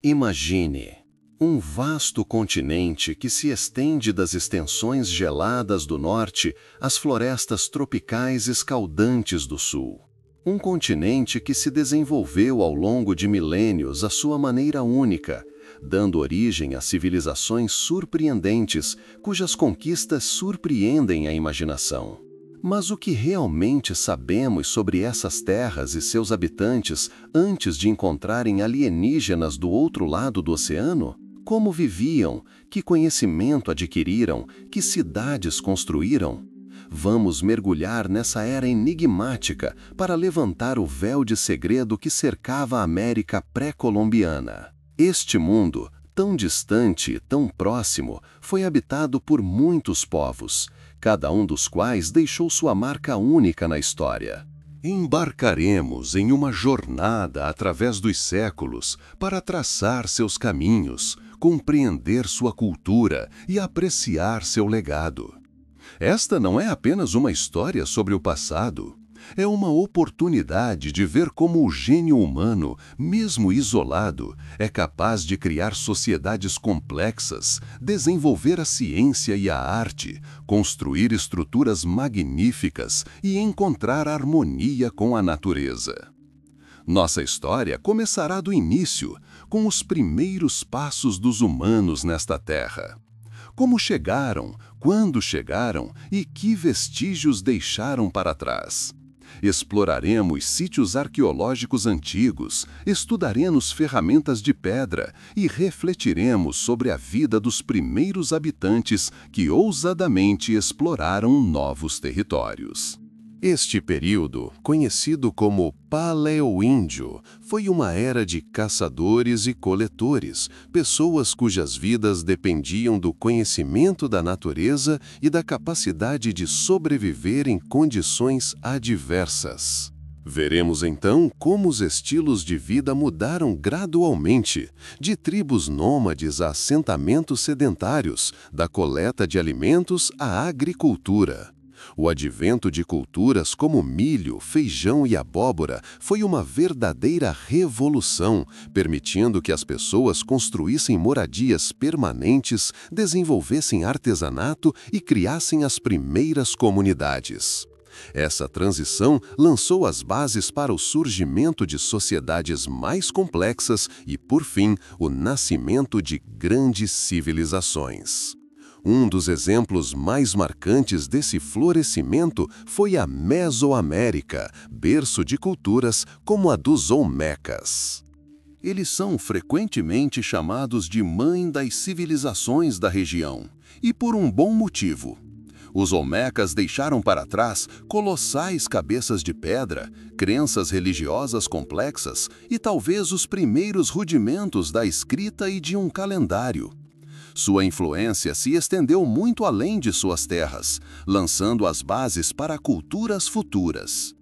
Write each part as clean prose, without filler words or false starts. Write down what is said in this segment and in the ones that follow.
Imagine um vasto continente que se estende das extensões geladas do norte às florestas tropicais escaldantes do sul. Um continente que se desenvolveu ao longo de milênios à sua maneira única, dando origem a civilizações surpreendentes, cujas conquistas surpreendem a imaginação. Mas o que realmente sabemos sobre essas terras e seus habitantes antes de encontrarem alienígenas do outro lado do oceano? Como viviam? Que conhecimento adquiriram? Que cidades construíram? Vamos mergulhar nessa era enigmática para levantar o véu de segredo que cercava a América pré-colombiana. Este mundo, tão distante e tão próximo, foi habitado por muitos povos, cada um dos quais deixou sua marca única na história. Embarcaremos em uma jornada através dos séculos para traçar seus caminhos, compreender sua cultura e apreciar seu legado. Esta não é apenas uma história sobre o passado. É uma oportunidade de ver como o gênio humano, mesmo isolado, é capaz de criar sociedades complexas, desenvolver a ciência e a arte, construir estruturas magníficas e encontrar harmonia com a natureza. Nossa história começará do início, com os primeiros passos dos humanos nesta terra. Como chegaram, quando chegaram e que vestígios deixaram para trás. Exploraremos sítios arqueológicos antigos, estudaremos ferramentas de pedra e refletiremos sobre a vida dos primeiros habitantes que ousadamente exploraram novos territórios. Este período, conhecido como Paleoíndio, foi uma era de caçadores e coletores, pessoas cujas vidas dependiam do conhecimento da natureza e da capacidade de sobreviver em condições adversas. Veremos então como os estilos de vida mudaram gradualmente, de tribos nômades a assentamentos sedentários, da coleta de alimentos à agricultura. O advento de culturas como milho, feijão e abóbora foi uma verdadeira revolução, permitindo que as pessoas construíssem moradias permanentes, desenvolvessem artesanato e criassem as primeiras comunidades. Essa transição lançou as bases para o surgimento de sociedades mais complexas e, por fim, o nascimento de grandes civilizações. Um dos exemplos mais marcantes desse florescimento foi a Mesoamérica, berço de culturas como a dos Olmecas. Eles são frequentemente chamados de mãe das civilizações da região, e por um bom motivo. Os Olmecas deixaram para trás colossais cabeças de pedra, crenças religiosas complexas e talvez os primeiros rudimentos da escrita e de um calendário. Sua influência se estendeu muito além de suas terras, lançando as bases para culturas futuras.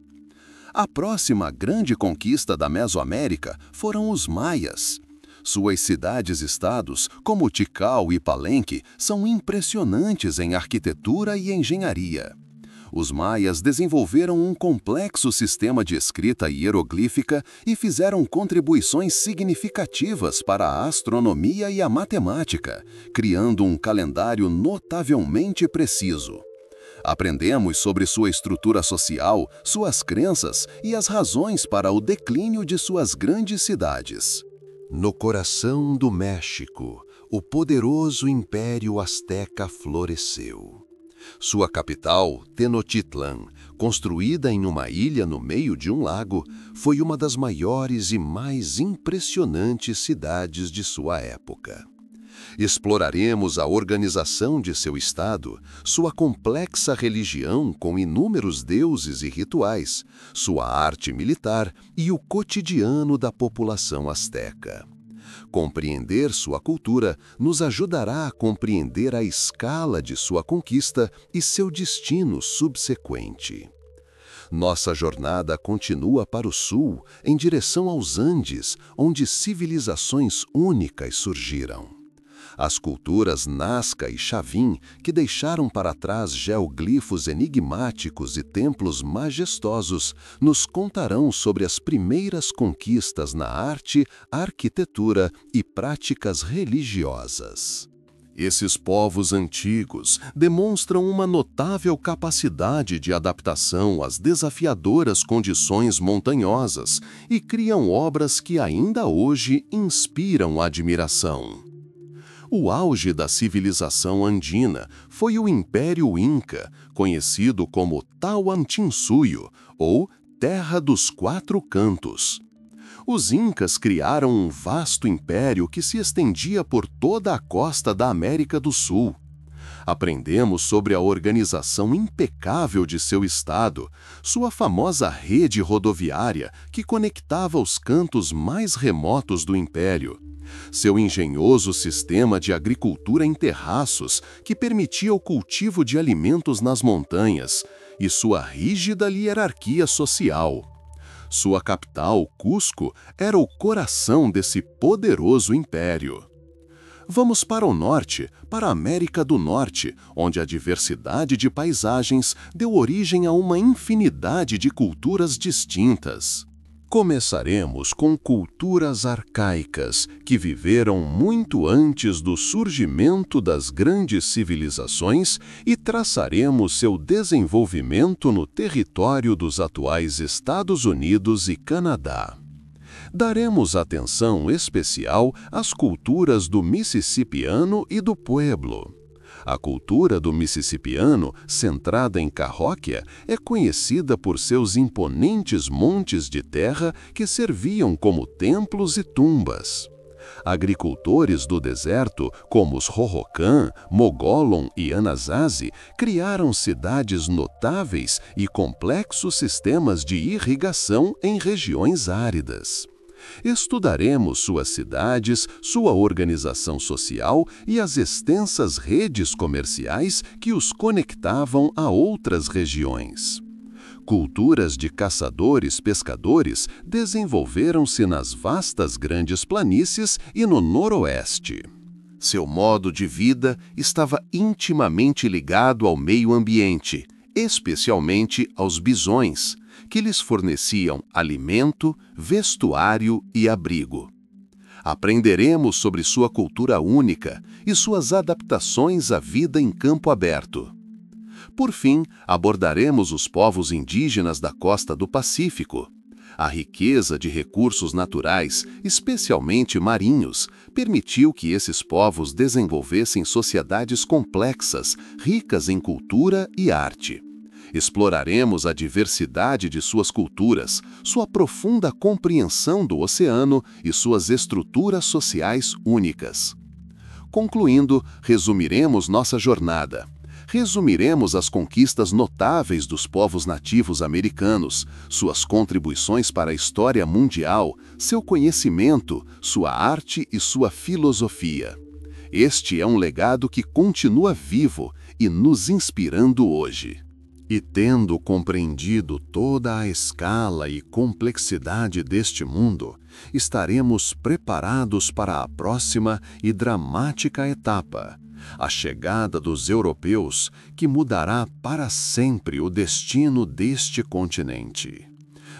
A próxima grande conquista da Mesoamérica foram os Maias. Suas cidades-estados, como Tikal e Palenque, são impressionantes em arquitetura e engenharia. Os maias desenvolveram um complexo sistema de escrita hieroglífica e fizeram contribuições significativas para a astronomia e a matemática, criando um calendário notavelmente preciso. Aprendemos sobre sua estrutura social, suas crenças e as razões para o declínio de suas grandes cidades. No coração do México, o poderoso Império Azteca floresceu. Sua capital, Tenochtitlan, construída em uma ilha no meio de um lago, foi uma das maiores e mais impressionantes cidades de sua época. Exploraremos a organização de seu estado, sua complexa religião com inúmeros deuses e rituais, sua arte militar e o cotidiano da população asteca. Compreender sua cultura nos ajudará a compreender a escala de sua conquista e seu destino subsequente. Nossa jornada continua para o sul, em direção aos Andes, onde civilizações únicas surgiram. As culturas Nazca e Chavin, que deixaram para trás geoglifos enigmáticos e templos majestosos, nos contarão sobre as primeiras conquistas na arte, arquitetura e práticas religiosas. Esses povos antigos demonstram uma notável capacidade de adaptação às desafiadoras condições montanhosas e criam obras que ainda hoje inspiram admiração. O auge da civilização andina foi o Império Inca, conhecido como Tawantinsuyo, ou Terra dos Quatro Cantos. Os Incas criaram um vasto império que se estendia por toda a costa da América do Sul. Aprendemos sobre a organização impecável de seu estado, sua famosa rede rodoviária que conectava os cantos mais remotos do império, seu engenhoso sistema de agricultura em terraços que permitia o cultivo de alimentos nas montanhas e sua rígida hierarquia social. Sua capital, Cusco, era o coração desse poderoso império. Vamos para o norte, para a América do Norte, onde a diversidade de paisagens deu origem a uma infinidade de culturas distintas. Começaremos com culturas arcaicas, que viveram muito antes do surgimento das grandes civilizações e traçaremos seu desenvolvimento no território dos atuais Estados Unidos e Canadá. Daremos atenção especial às culturas do Mississippiano e do Pueblo. A cultura do Mississippiano, centrada em Cahokia, é conhecida por seus imponentes montes de terra que serviam como templos e tumbas. Agricultores do deserto, como os Hohokam, Mogolon e Anasazi, criaram cidades notáveis e complexos sistemas de irrigação em regiões áridas. Estudaremos suas cidades, sua organização social e as extensas redes comerciais que os conectavam a outras regiões. Culturas de caçadores-pescadores desenvolveram-se nas vastas grandes planícies e no noroeste. Seu modo de vida estava intimamente ligado ao meio ambiente, especialmente aos bisões, que lhes forneciam alimento, vestuário e abrigo. Aprenderemos sobre sua cultura única e suas adaptações à vida em campo aberto. Por fim, abordaremos os povos indígenas da costa do Pacífico. A riqueza de recursos naturais, especialmente marinhos, permitiu que esses povos desenvolvessem sociedades complexas, ricas em cultura e arte. Exploraremos a diversidade de suas culturas, sua profunda compreensão do oceano e suas estruturas sociais únicas. Concluindo, resumiremos nossa jornada. Resumiremos as conquistas notáveis dos povos nativos americanos, suas contribuições para a história mundial, seu conhecimento, sua arte e sua filosofia. Este é um legado que continua vivo e nos inspirando hoje. E tendo compreendido toda a escala e complexidade deste mundo, estaremos preparados para a próxima e dramática etapa, a chegada dos europeus, que mudará para sempre o destino deste continente.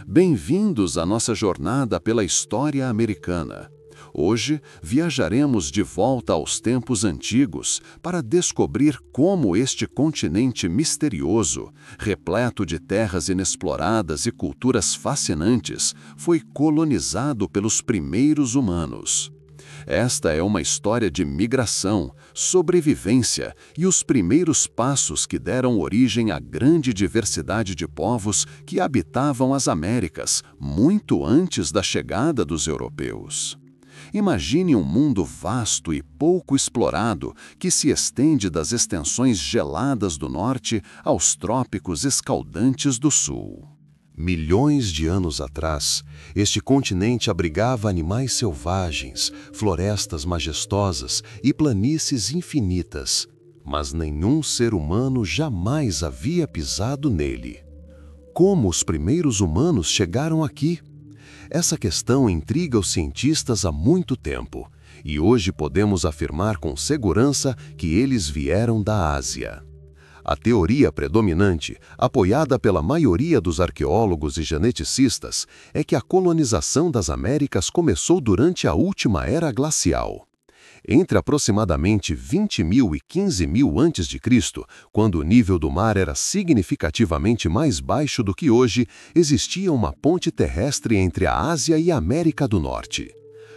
Bem-vindos à nossa jornada pela história americana. Hoje, viajaremos de volta aos tempos antigos para descobrir como este continente misterioso, repleto de terras inexploradas e culturas fascinantes, foi colonizado pelos primeiros humanos. Esta é uma história de migração, sobrevivência e os primeiros passos que deram origem à grande diversidade de povos que habitavam as Américas, muito antes da chegada dos europeus. Imagine um mundo vasto e pouco explorado que se estende das extensões geladas do norte aos trópicos escaldantes do sul. Milhões de anos atrás, este continente abrigava animais selvagens, florestas majestosas e planícies infinitas, mas nenhum ser humano jamais havia pisado nele. Como os primeiros humanos chegaram aqui? Essa questão intriga os cientistas há muito tempo, E hoje podemos afirmar com segurança que eles vieram da Ásia. A teoria predominante, apoiada pela maioria dos arqueólogos e geneticistas, é que a colonização das Américas começou durante a última era glacial. Entre aproximadamente 20.000 e 15.000 a.C., quando o nível do mar era significativamente mais baixo do que hoje, existia uma ponte terrestre entre a Ásia e a América do Norte.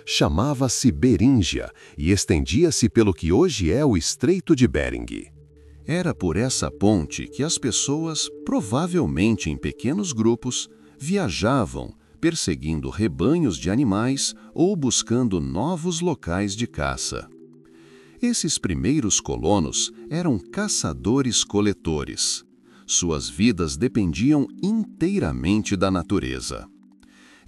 Chamava-se Beríngia e estendia-se pelo que hoje é o Estreito de Bering. Era por essa ponte que as pessoas, provavelmente em pequenos grupos, viajavam, perseguindo rebanhos de animais ou buscando novos locais de caça. Esses primeiros colonos eram caçadores-coletores. Suas vidas dependiam inteiramente da natureza.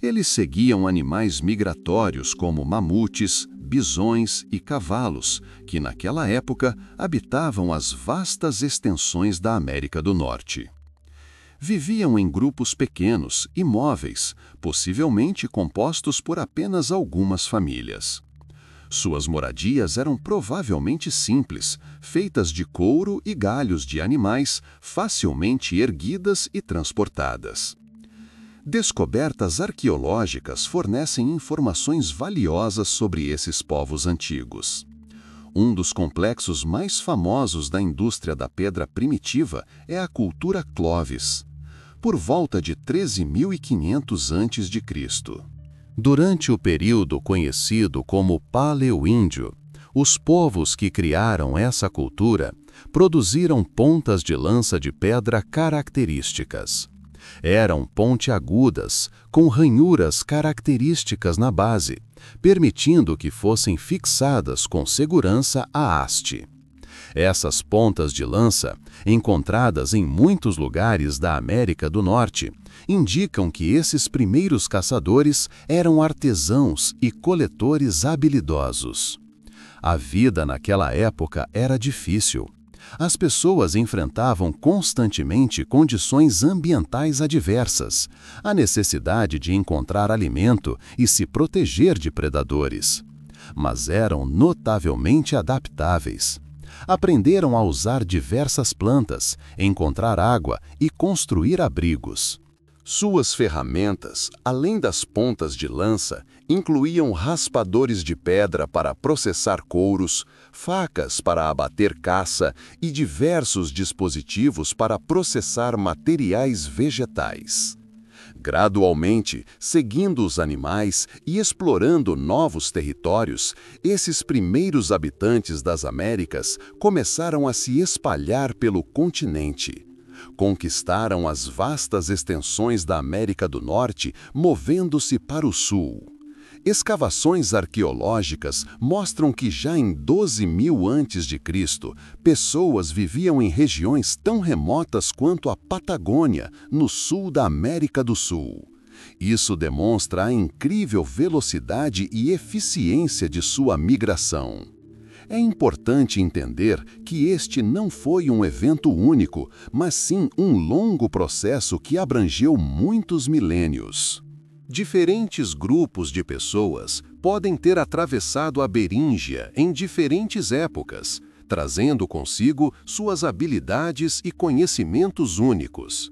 Eles seguiam animais migratórios como mamutes, bisões e cavalos, que naquela época habitavam as vastas extensões da América do Norte. Viviam em grupos pequenos, imóveis, possivelmente compostos por apenas algumas famílias. Suas moradias eram provavelmente simples, feitas de couro e galhos de animais facilmente erguidas e transportadas. Descobertas arqueológicas fornecem informações valiosas sobre esses povos antigos. Um dos complexos mais famosos da indústria da pedra primitiva é a cultura Clovis, por volta de 13.500 a.C. Durante o período conhecido como Paleoíndio, os povos que criaram essa cultura produziram pontas de lança de pedra características. Eram pontiagudas, com ranhuras características na base, permitindo que fossem fixadas com segurança à haste. Essas pontas de lança, encontradas em muitos lugares da América do Norte, indicam que esses primeiros caçadores eram artesãos e coletores habilidosos. A vida naquela época era difícil. As pessoas enfrentavam constantemente condições ambientais adversas, a necessidade de encontrar alimento e se proteger de predadores. Mas eram notavelmente adaptáveis. Aprenderam a usar diversas plantas, encontrar água e construir abrigos. Suas ferramentas, além das pontas de lança, incluíam raspadores de pedra para processar couros, facas para abater caça e diversos dispositivos para processar materiais vegetais. Gradualmente, seguindo os animais e explorando novos territórios, esses primeiros habitantes das Américas começaram a se espalhar pelo continente. Conquistaram as vastas extensões da América do Norte, movendo-se para o sul. Escavações arqueológicas mostram que já em 12.000 a.C., pessoas viviam em regiões tão remotas quanto a Patagônia, no sul da América do Sul. Isso demonstra a incrível velocidade e eficiência de sua migração. É importante entender que este não foi um evento único, mas sim um longo processo que abrangeu muitos milênios. Diferentes grupos de pessoas podem ter atravessado a Beríngia em diferentes épocas, trazendo consigo suas habilidades e conhecimentos únicos.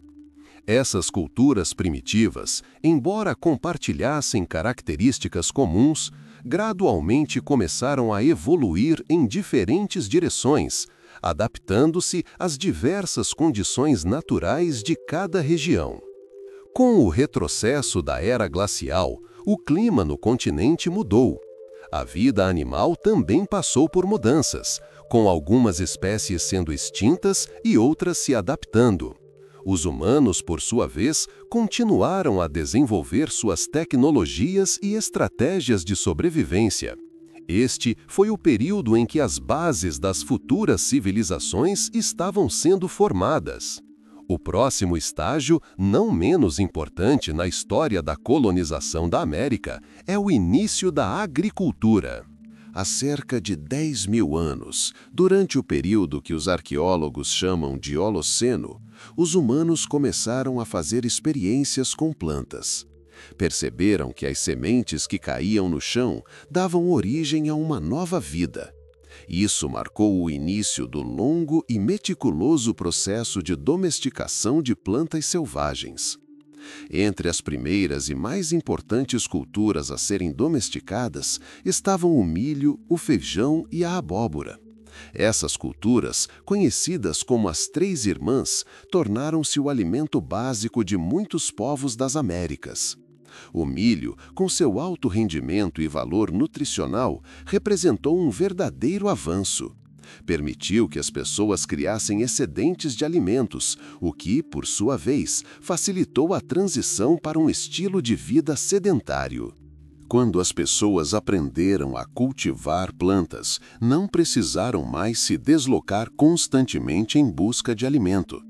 Essas culturas primitivas, embora compartilhassem características comuns, gradualmente começaram a evoluir em diferentes direções, adaptando-se às diversas condições naturais de cada região. Com o retrocesso da era glacial, o clima no continente mudou. A vida animal também passou por mudanças, com algumas espécies sendo extintas e outras se adaptando. Os humanos, por sua vez, continuaram a desenvolver suas tecnologias e estratégias de sobrevivência. Este foi o período em que as bases das futuras civilizações estavam sendo formadas. O próximo estágio, não menos importante na história da colonização da América, é o início da agricultura. Há cerca de 10.000 anos, durante o período que os arqueólogos chamam de Holoceno, os humanos começaram a fazer experiências com plantas. Perceberam que as sementes que caíam no chão davam origem a uma nova vida. Isso marcou o início do longo e meticuloso processo de domesticação de plantas selvagens. Entre as primeiras e mais importantes culturas a serem domesticadas estavam o milho, o feijão e a abóbora. Essas culturas, conhecidas como as Três Irmãs, tornaram-se o alimento básico de muitos povos das Américas. O milho, com seu alto rendimento e valor nutricional, representou um verdadeiro avanço. Permitiu que as pessoas criassem excedentes de alimentos, o que, por sua vez, facilitou a transição para um estilo de vida sedentário. Quando as pessoas aprenderam a cultivar plantas, não precisaram mais se deslocar constantemente em busca de alimento.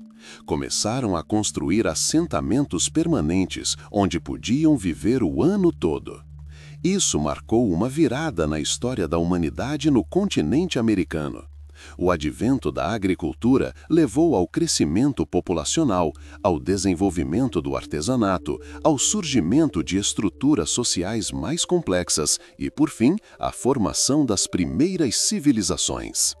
Começaram a construir assentamentos permanentes, onde podiam viver o ano todo. Isso marcou uma virada na história da humanidade no continente americano. O advento da agricultura levou ao crescimento populacional, ao desenvolvimento do artesanato, ao surgimento de estruturas sociais mais complexas e, por fim, à formação das primeiras civilizações.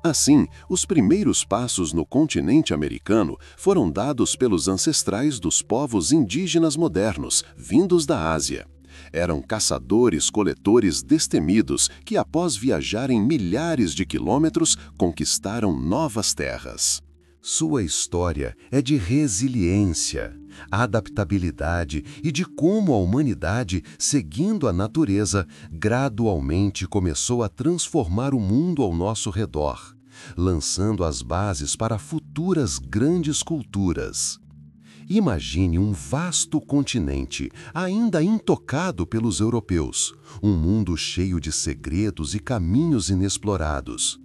Assim, os primeiros passos no continente americano foram dados pelos ancestrais dos povos indígenas modernos, vindos da Ásia. Eram caçadores-coletores destemidos que, após viajarem milhares de quilômetros, conquistaram novas terras. Sua história é de resiliência, adaptabilidade e de como a humanidade, seguindo a natureza, gradualmente começou a transformar o mundo ao nosso redor, lançando as bases para futuras grandes culturas. Imagine um vasto continente, ainda intocado pelos europeus, um mundo cheio de segredos e caminhos inexplorados.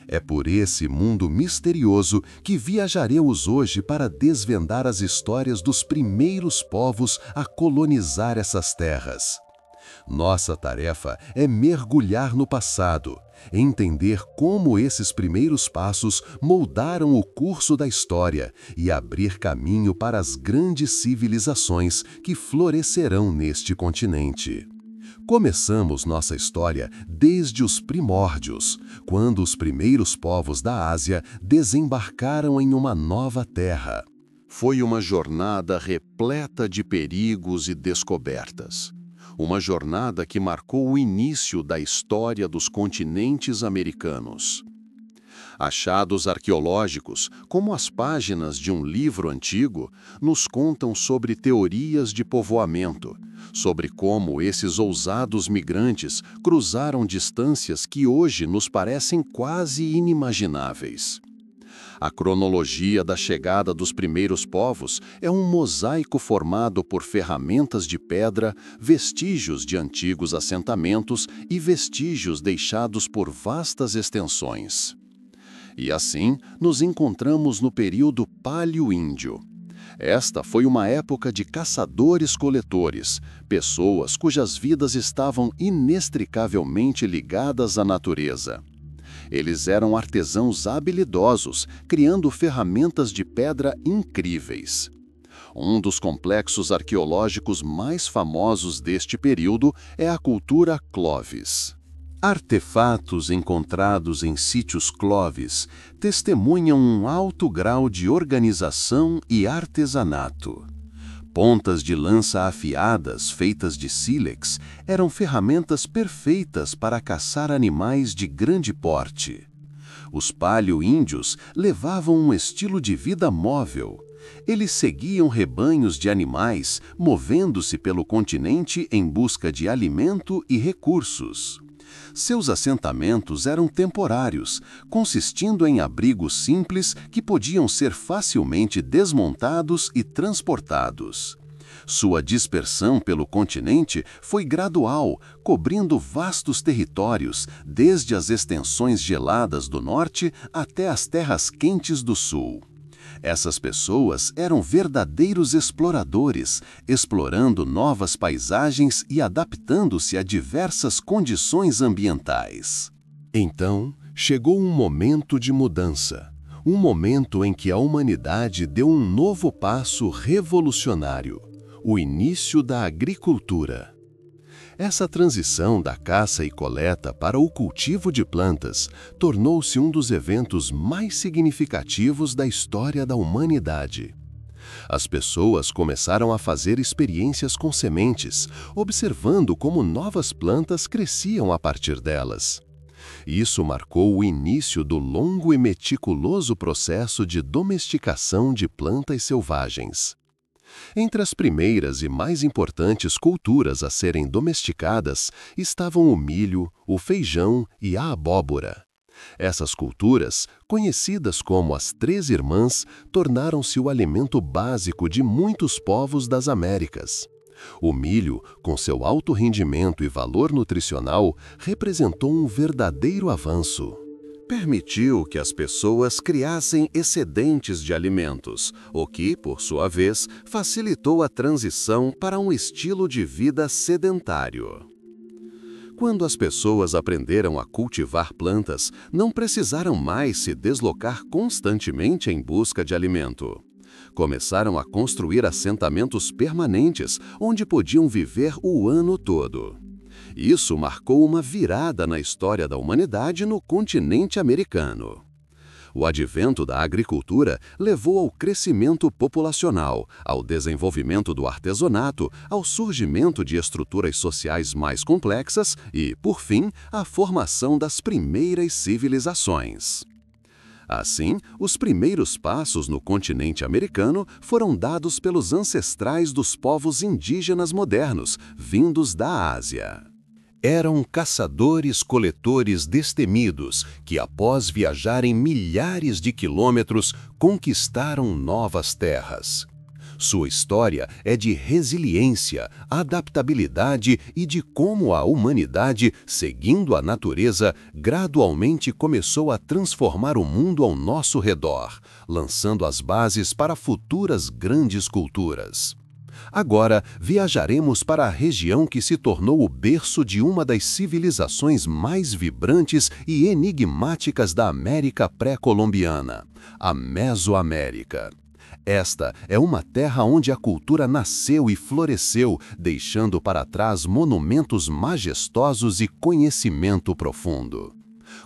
É por esse mundo misterioso que viajaremos hoje para desvendar as histórias dos primeiros povos a colonizar essas terras. Nossa tarefa é mergulhar no passado, entender como esses primeiros passos moldaram o curso da história e abrir caminho para as grandes civilizações que florescerão neste continente. Começamos nossa história desde os primórdios, quando os primeiros povos da Ásia desembarcaram em uma nova terra. Foi uma jornada repleta de perigos e descobertas. Uma jornada que marcou o início da história dos continentes americanos. Achados arqueológicos, como as páginas de um livro antigo, nos contam sobre teorias de povoamento, sobre como esses ousados migrantes cruzaram distâncias que hoje nos parecem quase inimagináveis. A cronologia da chegada dos primeiros povos é um mosaico formado por ferramentas de pedra, vestígios de antigos assentamentos e vestígios deixados por vastas extensões. E assim, nos encontramos no período Paleoíndio. Esta foi uma época de caçadores-coletores, pessoas cujas vidas estavam inextricavelmente ligadas à natureza. Eles eram artesãos habilidosos, criando ferramentas de pedra incríveis. Um dos complexos arqueológicos mais famosos deste período é a cultura Clovis. Artefatos encontrados em sítios Clovis testemunham um alto grau de organização e artesanato. Pontas de lança afiadas, feitas de sílex, eram ferramentas perfeitas para caçar animais de grande porte. Os paleo-índios levavam um estilo de vida móvel. Eles seguiam rebanhos de animais, movendo-se pelo continente em busca de alimento e recursos. Seus assentamentos eram temporários, consistindo em abrigos simples que podiam ser facilmente desmontados e transportados. Sua dispersão pelo continente foi gradual, cobrindo vastos territórios, desde as extensões geladas do norte até as terras quentes do sul. Essas pessoas eram verdadeiros exploradores, explorando novas paisagens e adaptando-se a diversas condições ambientais. Então, chegou um momento de mudança, um momento em que a humanidade deu um novo passo revolucionário. o início da agricultura. Essa transição da caça e coleta para o cultivo de plantas tornou-se um dos eventos mais significativos da história da humanidade. As pessoas começaram a fazer experiências com sementes, observando como novas plantas cresciam a partir delas. Isso marcou o início do longo e meticuloso processo de domesticação de plantas selvagens. Entre as primeiras e mais importantes culturas a serem domesticadas estavam o milho, o feijão e a abóbora. Essas culturas, conhecidas como as Três Irmãs, tornaram-se o alimento básico de muitos povos das Américas. O milho, com seu alto rendimento e valor nutricional, representou um verdadeiro avanço. Permitiu que as pessoas criassem excedentes de alimentos, o que, por sua vez, facilitou a transição para um estilo de vida sedentário. Quando as pessoas aprenderam a cultivar plantas, não precisaram mais se deslocar constantemente em busca de alimento. Começaram a construir assentamentos permanentes, onde podiam viver o ano todo. Isso marcou uma virada na história da humanidade no continente americano. O advento da agricultura levou ao crescimento populacional, ao desenvolvimento do artesanato, ao surgimento de estruturas sociais mais complexas e, por fim, à formação das primeiras civilizações. Assim, os primeiros passos no continente americano foram dados pelos ancestrais dos povos indígenas modernos, vindos da Ásia. Eram caçadores-coletores destemidos que, após viajarem milhares de quilômetros, conquistaram novas terras. Sua história é de resiliência, adaptabilidade e de como a humanidade, seguindo a natureza, gradualmente começou a transformar o mundo ao nosso redor, lançando as bases para futuras grandes culturas. Agora, viajaremos para a região que se tornou o berço de uma das civilizações mais vibrantes e enigmáticas da América pré-colombiana, a Mesoamérica. Esta é uma terra onde a cultura nasceu e floresceu, deixando para trás monumentos majestosos e conhecimento profundo.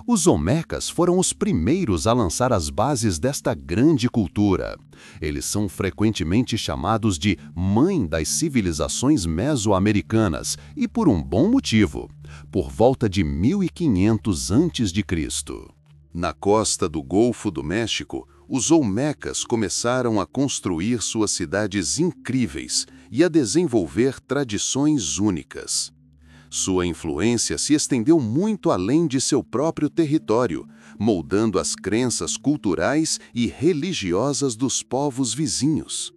Os Olmecas foram os primeiros a lançar as bases desta grande cultura. Eles são frequentemente chamados de Mãe das Civilizações Mesoamericanas, e por um bom motivo, por volta de 1500 a.C. Na costa do Golfo do México, os Olmecas começaram a construir suas cidades incríveis e a desenvolver tradições únicas. Sua influência se estendeu muito além de seu próprio território, moldando as crenças culturais e religiosas dos povos vizinhos.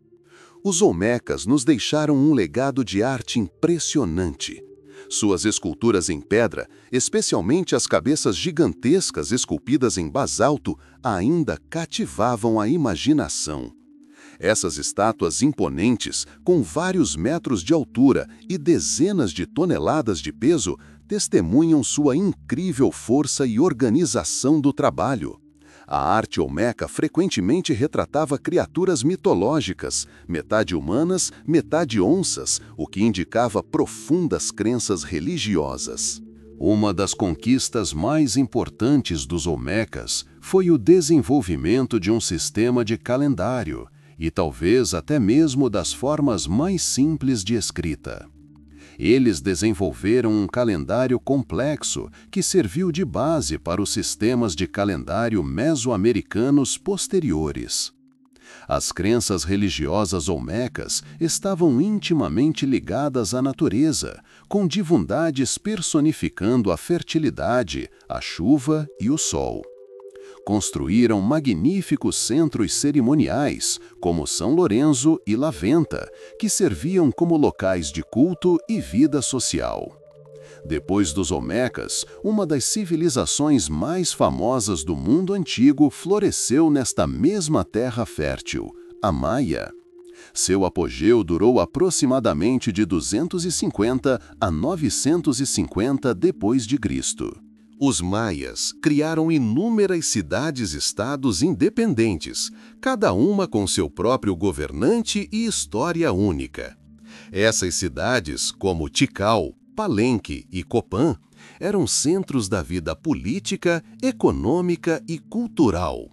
Os Olmecas nos deixaram um legado de arte impressionante. Suas esculturas em pedra, especialmente as cabeças gigantescas esculpidas em basalto, ainda cativavam a imaginação. Essas estátuas imponentes, com vários metros de altura e dezenas de toneladas de peso, testemunham sua incrível força e organização do trabalho. A arte olmeca frequentemente retratava criaturas mitológicas, metade humanas, metade onças, o que indicava profundas crenças religiosas. Uma das conquistas mais importantes dos Olmecas foi o desenvolvimento de um sistema de calendário, e talvez até mesmo das formas mais simples de escrita. Eles desenvolveram um calendário complexo que serviu de base para os sistemas de calendário mesoamericanos posteriores. As crenças religiosas olmecas estavam intimamente ligadas à natureza, com divindades personificando a fertilidade, a chuva e o sol. Construíram magníficos centros cerimoniais, como São Lourenço e La Venta, que serviam como locais de culto e vida social. Depois dos Olmecas, uma das civilizações mais famosas do mundo antigo floresceu nesta mesma terra fértil, a Maia. Seu apogeu durou aproximadamente de 250 a 950 d.C. Os maias criaram inúmeras cidades-estados independentes, cada uma com seu próprio governante e história única. Essas cidades, como Tikal, Palenque e Copán, eram centros da vida política, econômica e cultural.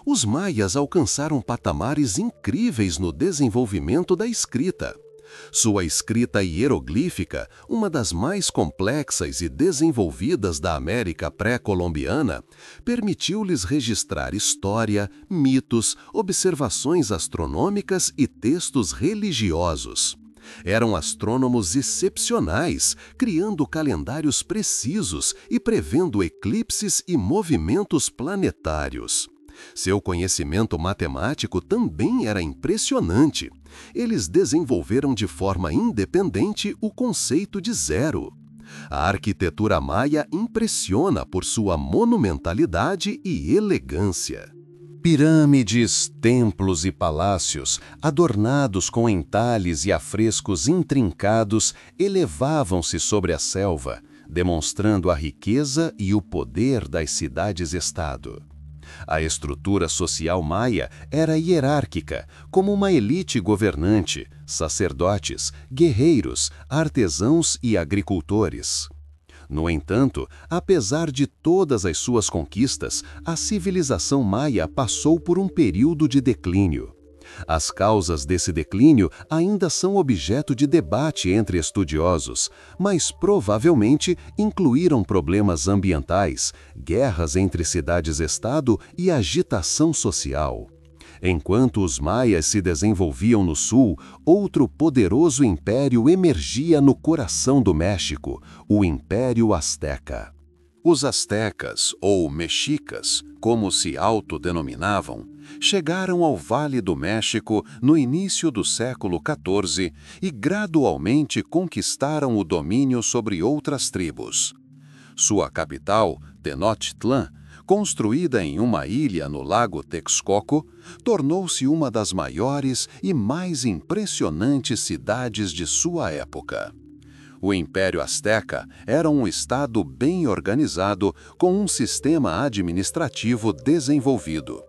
Os maias alcançaram patamares incríveis no desenvolvimento da escrita. Sua escrita hieroglífica, uma das mais complexas e desenvolvidas da América pré-colombiana, permitiu-lhes registrar história, mitos, observações astronômicas e textos religiosos. Eram astrônomos excepcionais, criando calendários precisos e prevendo eclipses e movimentos planetários. Seu conhecimento matemático também era impressionante. Eles desenvolveram de forma independente o conceito de zero. A arquitetura maia impressiona por sua monumentalidade e elegância. Pirâmides, templos e palácios, adornados com entalhes e afrescos intrincados, elevavam-se sobre a selva, demonstrando a riqueza e o poder das cidades-estado. A estrutura social maia era hierárquica, como uma elite governante, sacerdotes, guerreiros, artesãos e agricultores. No entanto, apesar de todas as suas conquistas, a civilização maia passou por um período de declínio. As causas desse declínio ainda são objeto de debate entre estudiosos, mas provavelmente incluíram problemas ambientais, guerras entre cidades-estado e agitação social. Enquanto os maias se desenvolviam no sul, outro poderoso império emergia no coração do México, o Império Azteca. Os astecas, ou mexicas, como se autodenominavam, chegaram ao Vale do México no início do século XIV e gradualmente conquistaram o domínio sobre outras tribos. Sua capital, Tenochtitlán, construída em uma ilha no Lago Texcoco, tornou-se uma das maiores e mais impressionantes cidades de sua época. O Império Azteca era um estado bem organizado, com um sistema administrativo desenvolvido.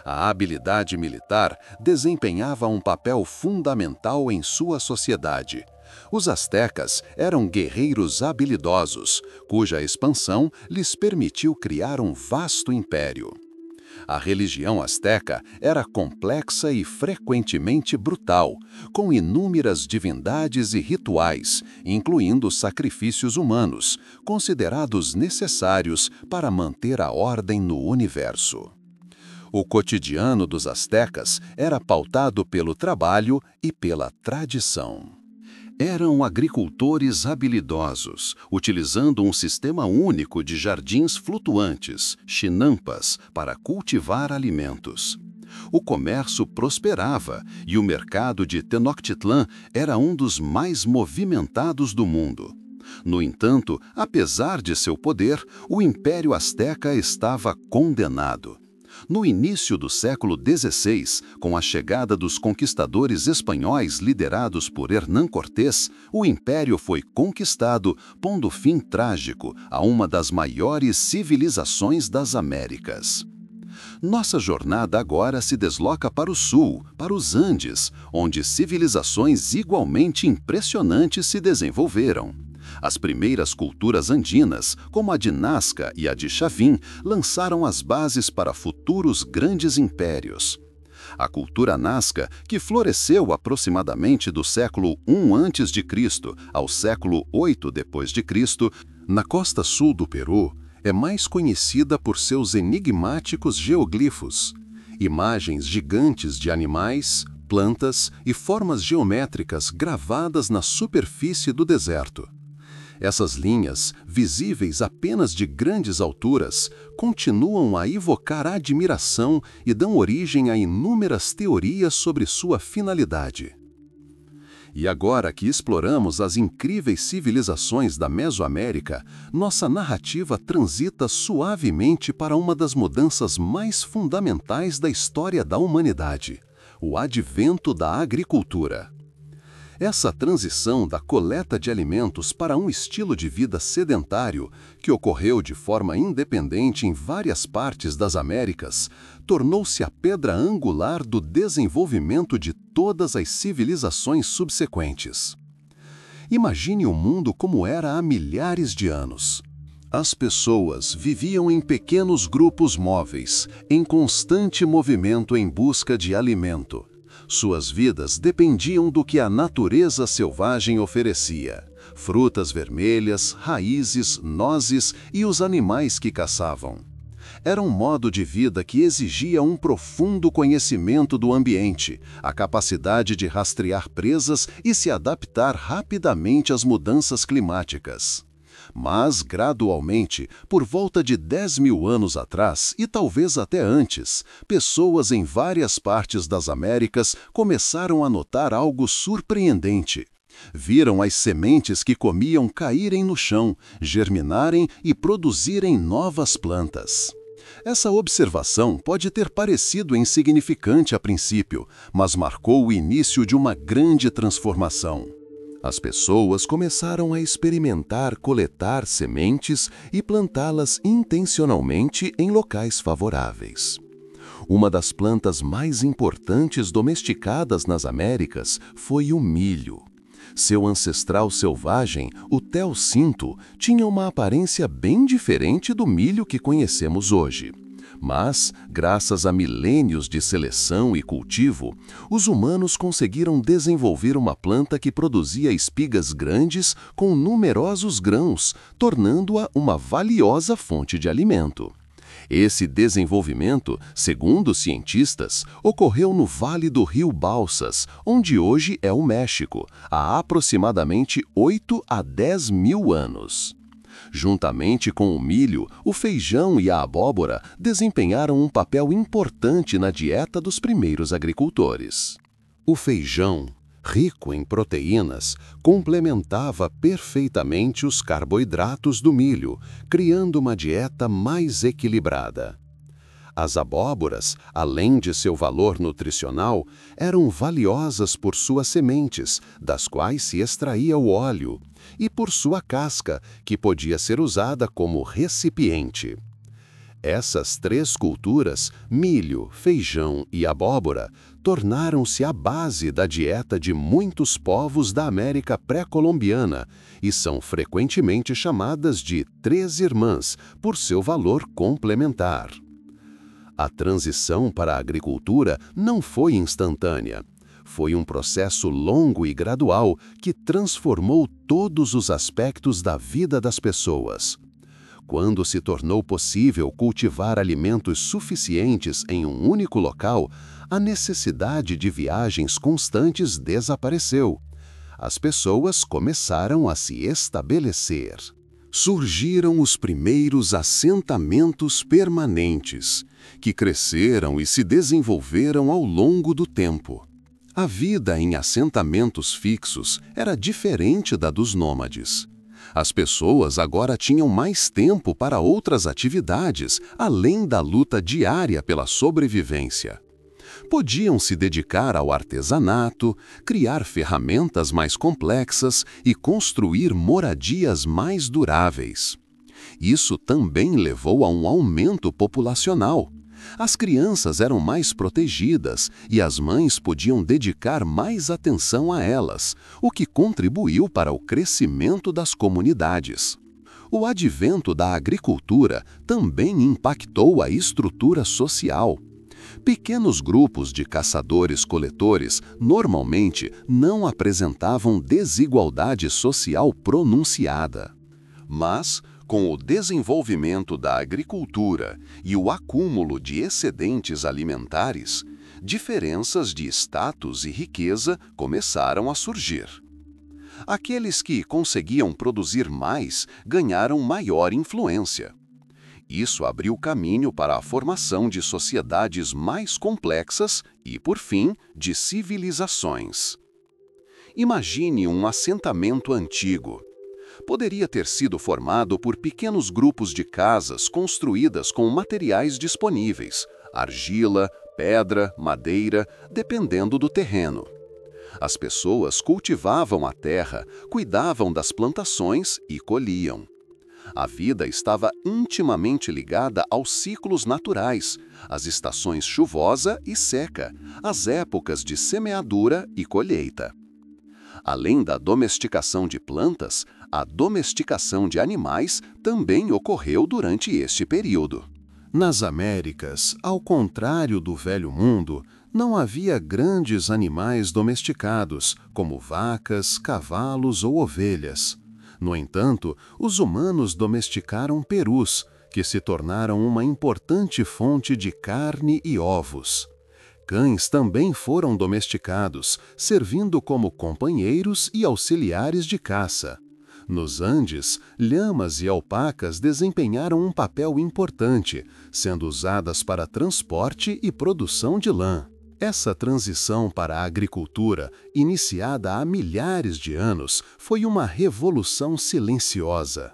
A habilidade militar desempenhava um papel fundamental em sua sociedade. Os astecas eram guerreiros habilidosos, cuja expansão lhes permitiu criar um vasto império. A religião asteca era complexa e frequentemente brutal, com inúmeras divindades e rituais, incluindo sacrifícios humanos, considerados necessários para manter a ordem no universo. O cotidiano dos astecas era pautado pelo trabalho e pela tradição. Eram agricultores habilidosos, utilizando um sistema único de jardins flutuantes, chinampas, para cultivar alimentos. O comércio prosperava e o mercado de Tenochtitlán era um dos mais movimentados do mundo. No entanto, apesar de seu poder, o Império Azteca estava condenado. No início do século XVI, com a chegada dos conquistadores espanhóis liderados por Hernán Cortés, o império foi conquistado, pondo fim trágico a uma das maiores civilizações das Américas. Nossa jornada agora se desloca para o sul, para os Andes, onde civilizações igualmente impressionantes se desenvolveram. As primeiras culturas andinas, como a de Nazca e a de Chavin, lançaram as bases para futuros grandes impérios. A cultura Nazca, que floresceu aproximadamente do século I a.C. ao século VIII d.C., na costa sul do Peru, é mais conhecida por seus enigmáticos geoglifos, imagens gigantes de animais, plantas e formas geométricas gravadas na superfície do deserto. Essas linhas, visíveis apenas de grandes alturas, continuam a evocar admiração e dão origem a inúmeras teorias sobre sua finalidade. E agora que exploramos as incríveis civilizações da Mesoamérica, nossa narrativa transita suavemente para uma das mudanças mais fundamentais da história da humanidade: o advento da agricultura. Essa transição da coleta de alimentos para um estilo de vida sedentário, que ocorreu de forma independente em várias partes das Américas, tornou-se a pedra angular do desenvolvimento de todas as civilizações subsequentes. Imagine o mundo como era há milhares de anos. As pessoas viviam em pequenos grupos móveis, em constante movimento em busca de alimento. Suas vidas dependiam do que a natureza selvagem oferecia: frutas vermelhas, raízes, nozes e os animais que caçavam. Era um modo de vida que exigia um profundo conhecimento do ambiente, a capacidade de rastrear presas e se adaptar rapidamente às mudanças climáticas. Mas, gradualmente, por volta de 10.000 anos atrás, e talvez até antes, pessoas em várias partes das Américas começaram a notar algo surpreendente. Viram as sementes que comiam caírem no chão, germinarem e produzirem novas plantas. Essa observação pode ter parecido insignificante a princípio, mas marcou o início de uma grande transformação. As pessoas começaram a experimentar coletar sementes e plantá-las intencionalmente em locais favoráveis. Uma das plantas mais importantes domesticadas nas Américas foi o milho. Seu ancestral selvagem, o teoscinto, tinha uma aparência bem diferente do milho que conhecemos hoje. Mas, graças a milênios de seleção e cultivo, os humanos conseguiram desenvolver uma planta que produzia espigas grandes com numerosos grãos, tornando-a uma valiosa fonte de alimento. Esse desenvolvimento, segundo cientistas, ocorreu no Vale do Rio Balsas, onde hoje é o México, há aproximadamente 8 a 10 mil anos. Juntamente com o milho, o feijão e a abóbora desempenharam um papel importante na dieta dos primeiros agricultores. O feijão, rico em proteínas, complementava perfeitamente os carboidratos do milho, criando uma dieta mais equilibrada. As abóboras, além de seu valor nutricional, eram valiosas por suas sementes, das quais se extraía o óleo, e por sua casca, que podia ser usada como recipiente. Essas três culturas, milho, feijão e abóbora, tornaram-se a base da dieta de muitos povos da América pré-colombiana e são frequentemente chamadas de Três Irmãs, por seu valor complementar. A transição para a agricultura não foi instantânea. Foi um processo longo e gradual que transformou todos os aspectos da vida das pessoas. Quando se tornou possível cultivar alimentos suficientes em um único local, a necessidade de viagens constantes desapareceu. As pessoas começaram a se estabelecer. Surgiram os primeiros assentamentos permanentes, que cresceram e se desenvolveram ao longo do tempo. A vida em assentamentos fixos era diferente da dos nômades. As pessoas agora tinham mais tempo para outras atividades, além da luta diária pela sobrevivência. Podiam se dedicar ao artesanato, criar ferramentas mais complexas e construir moradias mais duráveis. Isso também levou a um aumento populacional. As crianças eram mais protegidas e as mães podiam dedicar mais atenção a elas, o que contribuiu para o crescimento das comunidades. O advento da agricultura também impactou a estrutura social. Pequenos grupos de caçadores-coletores normalmente não apresentavam desigualdade social pronunciada. Mas, com o desenvolvimento da agricultura e o acúmulo de excedentes alimentares, diferenças de status e riqueza começaram a surgir. Aqueles que conseguiam produzir mais ganharam maior influência. Isso abriu caminho para a formação de sociedades mais complexas e, por fim, de civilizações. Imagine um assentamento antigo. Poderia ter sido formado por pequenos grupos de casas construídas com materiais disponíveis, argila, pedra, madeira, dependendo do terreno. As pessoas cultivavam a terra, cuidavam das plantações e colhiam. A vida estava intimamente ligada aos ciclos naturais, às estações chuvosa e seca, às épocas de semeadura e colheita. Além da domesticação de plantas, a domesticação de animais também ocorreu durante este período. Nas Américas, ao contrário do Velho Mundo, não havia grandes animais domesticados, como vacas, cavalos ou ovelhas. No entanto, os humanos domesticaram perus, que se tornaram uma importante fonte de carne e ovos. Cães também foram domesticados, servindo como companheiros e auxiliares de caça. Nos Andes, lhamas e alpacas desempenharam um papel importante, sendo usadas para transporte e produção de lã. Essa transição para a agricultura, iniciada há milhares de anos, foi uma revolução silenciosa.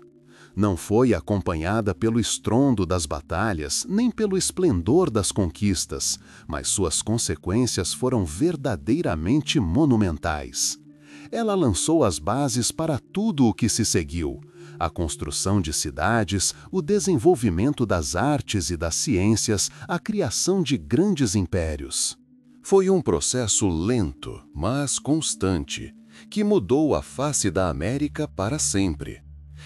Não foi acompanhada pelo estrondo das batalhas, nem pelo esplendor das conquistas, mas suas consequências foram verdadeiramente monumentais. Ela lançou as bases para tudo o que se seguiu: a construção de cidades, o desenvolvimento das artes e das ciências, a criação de grandes impérios. Foi um processo lento, mas constante, que mudou a face da América para sempre.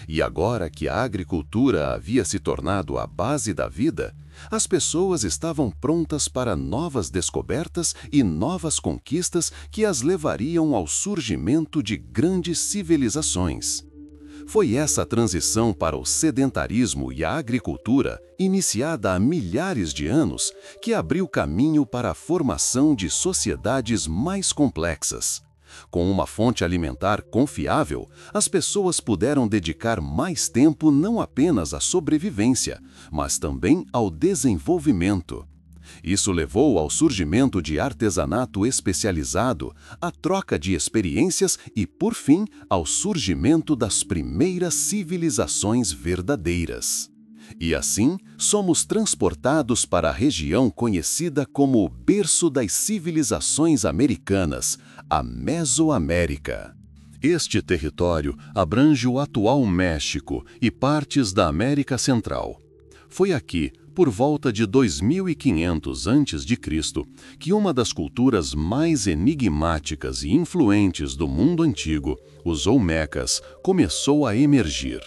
E agora que a agricultura havia se tornado a base da vida, as pessoas estavam prontas para novas descobertas e novas conquistas que as levariam ao surgimento de grandes civilizações. Foi essa transição para o sedentarismo e a agricultura, iniciada há milhares de anos, que abriu caminho para a formação de sociedades mais complexas. Com uma fonte alimentar confiável, as pessoas puderam dedicar mais tempo não apenas à sobrevivência, mas também ao desenvolvimento. Isso levou ao surgimento de artesanato especializado, à troca de experiências e, por fim, ao surgimento das primeiras civilizações verdadeiras. E assim, somos transportados para a região conhecida como o berço das civilizações americanas, a Mesoamérica. Este território abrange o atual México e partes da América Central. Foi aqui, por volta de 2500 a.C., que uma das culturas mais enigmáticas e influentes do mundo antigo, os Olmecas, começou a emergir.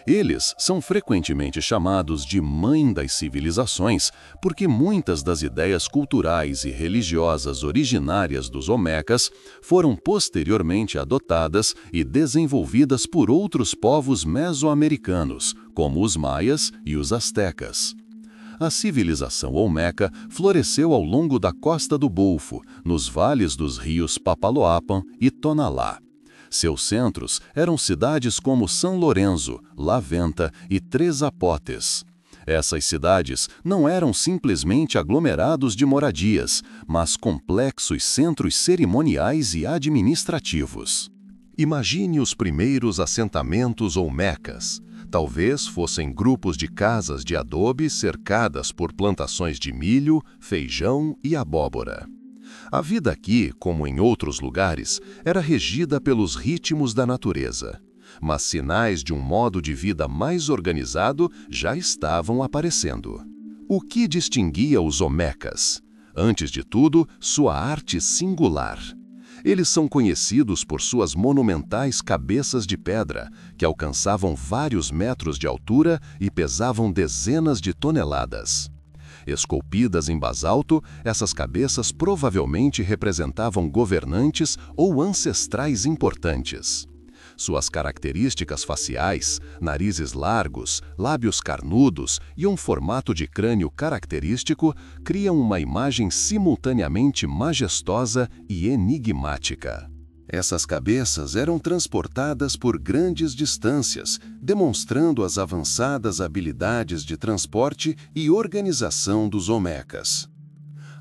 Eles são frequentemente chamados de Mãe das Civilizações, porque muitas das ideias culturais e religiosas originárias dos Olmecas foram posteriormente adotadas e desenvolvidas por outros povos mesoamericanos, como os maias e os astecas. A civilização olmeca floresceu ao longo da costa do Golfo, nos vales dos rios Papaloapan e Tonalá. Seus centros eram cidades como São Lourenço, La Venta e Tres Zapotes. Essas cidades não eram simplesmente aglomerados de moradias, mas complexos centros cerimoniais e administrativos. Imagine os primeiros assentamentos olmecas. Talvez fossem grupos de casas de adobe cercadas por plantações de milho, feijão e abóbora. A vida aqui, como em outros lugares, era regida pelos ritmos da natureza. Mas sinais de um modo de vida mais organizado já estavam aparecendo. O que distinguia os Olmecas? Antes de tudo, sua arte singular. Eles são conhecidos por suas monumentais cabeças de pedra, que alcançavam vários metros de altura e pesavam dezenas de toneladas. Esculpidas em basalto, essas cabeças provavelmente representavam governantes ou ancestrais importantes. Suas características faciais, narizes largos, lábios carnudos e um formato de crânio característico criam uma imagem simultaneamente majestosa e enigmática. Essas cabeças eram transportadas por grandes distâncias, demonstrando as avançadas habilidades de transporte e organização dos Olmecas.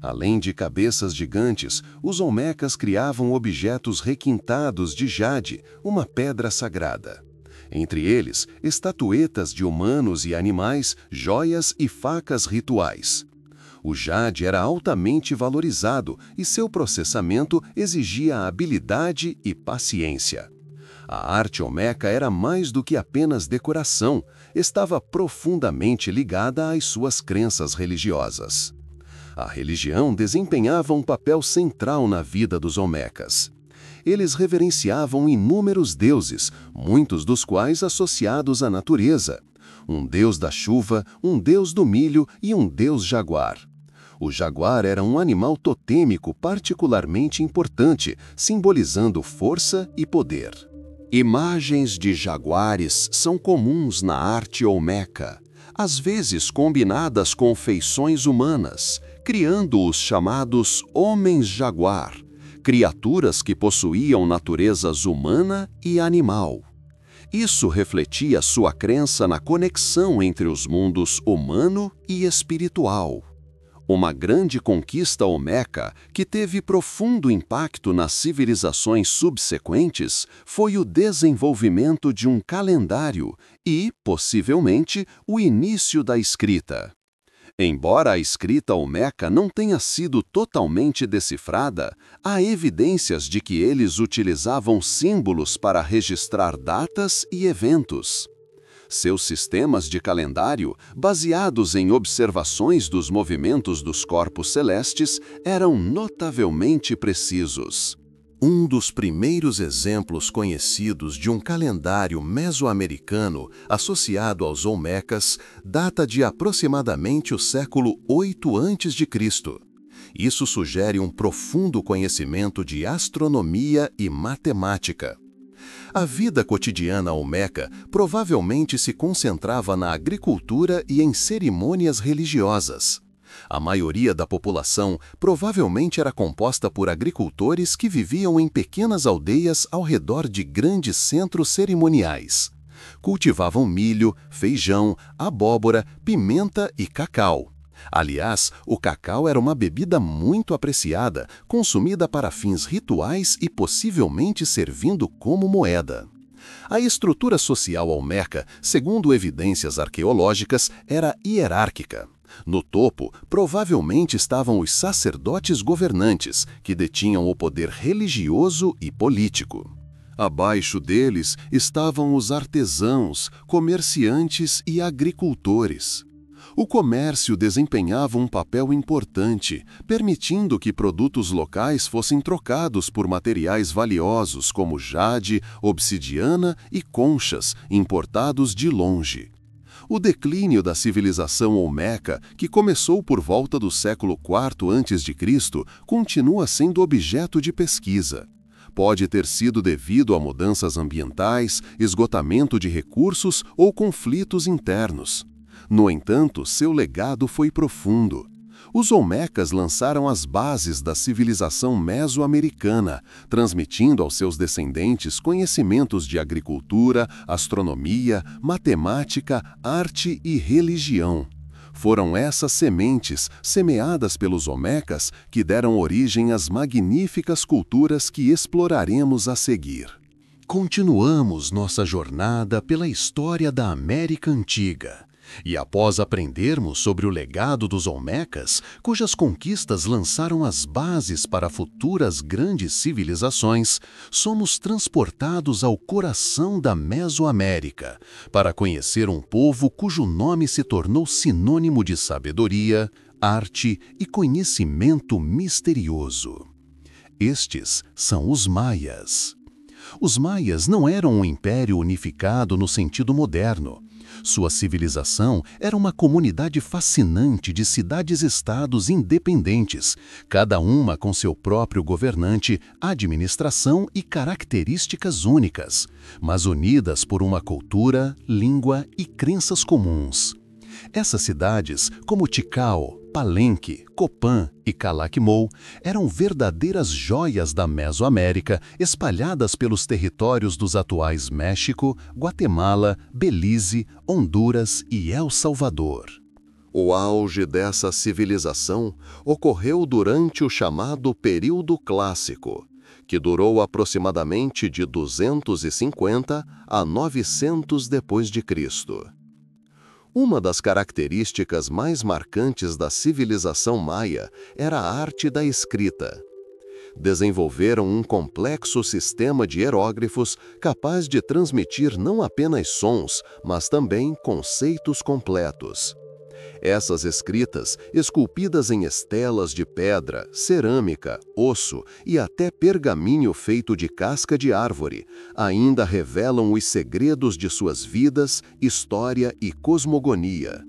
Além de cabeças gigantes, os Olmecas criavam objetos requintados de jade, uma pedra sagrada. Entre eles, estatuetas de humanos e animais, joias e facas rituais. O jade era altamente valorizado e seu processamento exigia habilidade e paciência. A arte olmeca era mais do que apenas decoração, estava profundamente ligada às suas crenças religiosas. A religião desempenhava um papel central na vida dos olmecas. Eles reverenciavam inúmeros deuses, muitos dos quais associados à natureza. Um deus da chuva, um deus do milho e um deus jaguar. O jaguar era um animal totêmico particularmente importante, simbolizando força e poder. Imagens de jaguares são comuns na arte olmeca, às vezes combinadas com feições humanas, criando os chamados homens-jaguar, criaturas que possuíam naturezas humana e animal. Isso refletia sua crença na conexão entre os mundos humano e espiritual. Uma grande conquista olmeca que teve profundo impacto nas civilizações subsequentes foi o desenvolvimento de um calendário e, possivelmente, o início da escrita. Embora a escrita olmeca não tenha sido totalmente decifrada, há evidências de que eles utilizavam símbolos para registrar datas e eventos. Seus sistemas de calendário, baseados em observações dos movimentos dos corpos celestes, eram notavelmente precisos. Um dos primeiros exemplos conhecidos de um calendário mesoamericano associado aos olmecas data de aproximadamente o século 8 a.C. Isso sugere um profundo conhecimento de astronomia e matemática. A vida cotidiana olmeca provavelmente se concentrava na agricultura e em cerimônias religiosas. A maioria da população provavelmente era composta por agricultores que viviam em pequenas aldeias ao redor de grandes centros cerimoniais. Cultivavam milho, feijão, abóbora, pimenta e cacau. Aliás, o cacau era uma bebida muito apreciada, consumida para fins rituais e possivelmente servindo como moeda. A estrutura social olmeca, segundo evidências arqueológicas, era hierárquica. No topo, provavelmente estavam os sacerdotes governantes, que detinham o poder religioso e político. Abaixo deles estavam os artesãos, comerciantes e agricultores. O comércio desempenhava um papel importante, permitindo que produtos locais fossem trocados por materiais valiosos como jade, obsidiana e conchas, importados de longe. O declínio da civilização olmeca, que começou por volta do século IV a.C., continua sendo objeto de pesquisa. Pode ter sido devido a mudanças ambientais, esgotamento de recursos ou conflitos internos. No entanto, seu legado foi profundo. Os olmecas lançaram as bases da civilização mesoamericana, transmitindo aos seus descendentes conhecimentos de agricultura, astronomia, matemática, arte e religião. Foram essas sementes, semeadas pelos olmecas, que deram origem às magníficas culturas que exploraremos a seguir. Continuamos nossa jornada pela história da América Antiga. E após aprendermos sobre o legado dos olmecas, cujas conquistas lançaram as bases para futuras grandes civilizações, somos transportados ao coração da Mesoamérica, para conhecer um povo cujo nome se tornou sinônimo de sabedoria, arte e conhecimento misterioso. Estes são os maias. Os maias não eram um império unificado no sentido moderno. Sua civilização era uma comunidade fascinante de cidades-estados independentes, cada uma com seu próprio governante, administração e características únicas, mas unidas por uma cultura, língua e crenças comuns. Essas cidades, como Tikal, Palenque, Copán e Calakmul, eram verdadeiras joias da Mesoamérica, espalhadas pelos territórios dos atuais México, Guatemala, Belize, Honduras e El Salvador. O auge dessa civilização ocorreu durante o chamado Período Clássico, que durou aproximadamente de 250 a 900 d.C. Uma das características mais marcantes da civilização maia era a arte da escrita. Desenvolveram um complexo sistema de hieróglifos capaz de transmitir não apenas sons, mas também conceitos completos. Essas escritas, esculpidas em estelas de pedra, cerâmica, osso e até pergaminho feito de casca de árvore, ainda revelam os segredos de suas vidas, história e cosmogonia.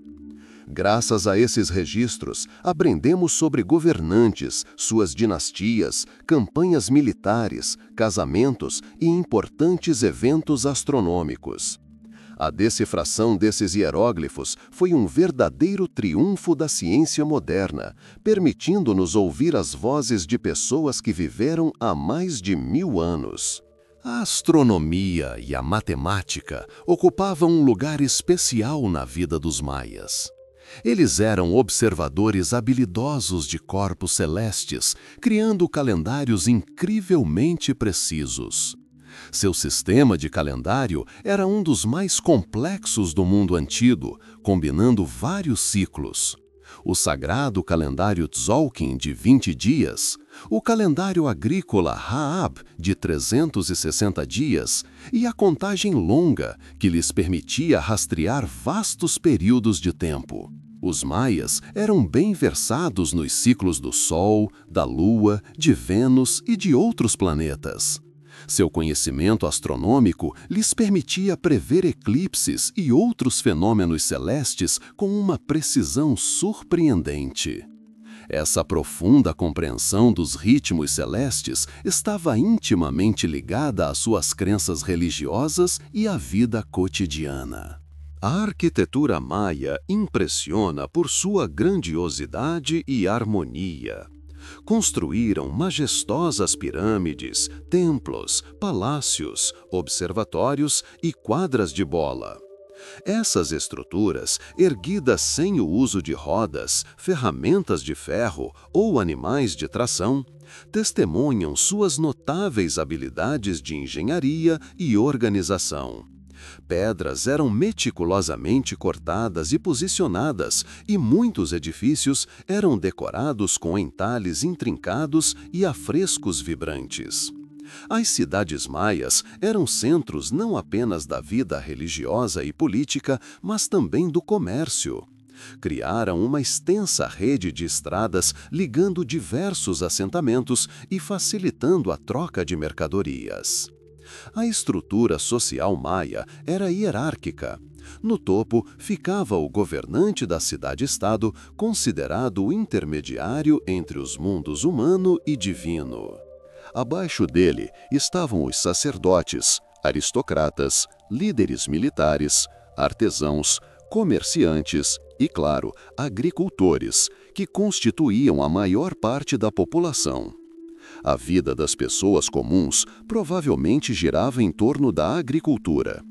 Graças a esses registros, aprendemos sobre governantes, suas dinastias, campanhas militares, casamentos e importantes eventos astronômicos. A decifração desses hieróglifos foi um verdadeiro triunfo da ciência moderna, permitindo-nos ouvir as vozes de pessoas que viveram há mais de 1000 anos. A astronomia e a matemática ocupavam um lugar especial na vida dos maias. Eles eram observadores habilidosos de corpos celestes, criando calendários incrivelmente precisos. Seu sistema de calendário era um dos mais complexos do mundo antigo, combinando vários ciclos. O sagrado calendário Tzolk'in, de 20 dias, o calendário agrícola Ha'ab, de 360 dias, e a contagem longa, que lhes permitia rastrear vastos períodos de tempo. Os maias eram bem versados nos ciclos do Sol, da Lua, de Vênus e de outros planetas. Seu conhecimento astronômico lhes permitia prever eclipses e outros fenômenos celestes com uma precisão surpreendente. Essa profunda compreensão dos ritmos celestes estava intimamente ligada às suas crenças religiosas e à vida cotidiana. A arquitetura maia impressiona por sua grandiosidade e harmonia. Construíram majestosas pirâmides, templos, palácios, observatórios e quadras de bola. Essas estruturas, erguidas sem o uso de rodas, ferramentas de ferro ou animais de tração, testemunham suas notáveis habilidades de engenharia e organização. Pedras eram meticulosamente cortadas e posicionadas, e muitos edifícios eram decorados com entalhes intrincados e afrescos vibrantes. As cidades maias eram centros não apenas da vida religiosa e política, mas também do comércio. Criaram uma extensa rede de estradas ligando diversos assentamentos e facilitando a troca de mercadorias. A estrutura social maia era hierárquica. No topo ficava o governante da cidade-estado, considerado o intermediário entre os mundos humano e divino. Abaixo dele estavam os sacerdotes, aristocratas, líderes militares, artesãos, comerciantes e, claro, agricultores, que constituíam a maior parte da população. A vida das pessoas comuns provavelmente girava em torno da agricultura.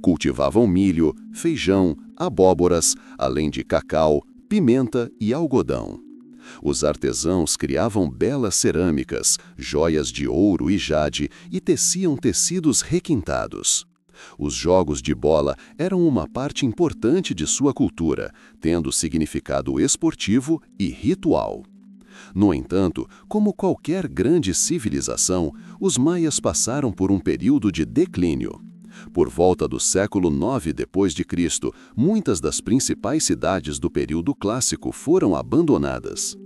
Cultivavam milho, feijão, abóboras, além de cacau, pimenta e algodão. Os artesãos criavam belas cerâmicas, joias de ouro e jade e teciam tecidos requintados. Os jogos de bola eram uma parte importante de sua cultura, tendo significado esportivo e ritual. No entanto, como qualquer grande civilização, os maias passaram por um período de declínio. Por volta do século IX d.C., muitas das principais cidades do período clássico foram abandonadas.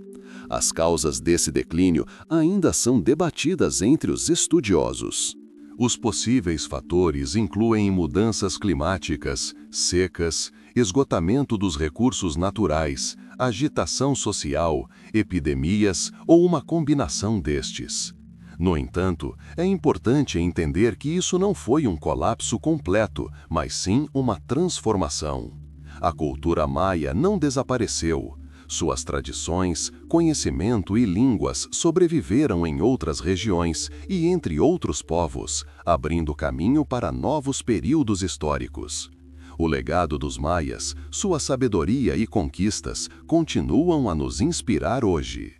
As causas desse declínio ainda são debatidas entre os estudiosos. Os possíveis fatores incluem mudanças climáticas, secas, esgotamento dos recursos naturais, agitação social, epidemias ou uma combinação destes. No entanto, é importante entender que isso não foi um colapso completo, mas sim uma transformação. A cultura maia não desapareceu. Suas tradições, conhecimento e línguas sobreviveram em outras regiões e entre outros povos, abrindo caminho para novos períodos históricos. O legado dos maias, sua sabedoria e conquistas continuam a nos inspirar hoje.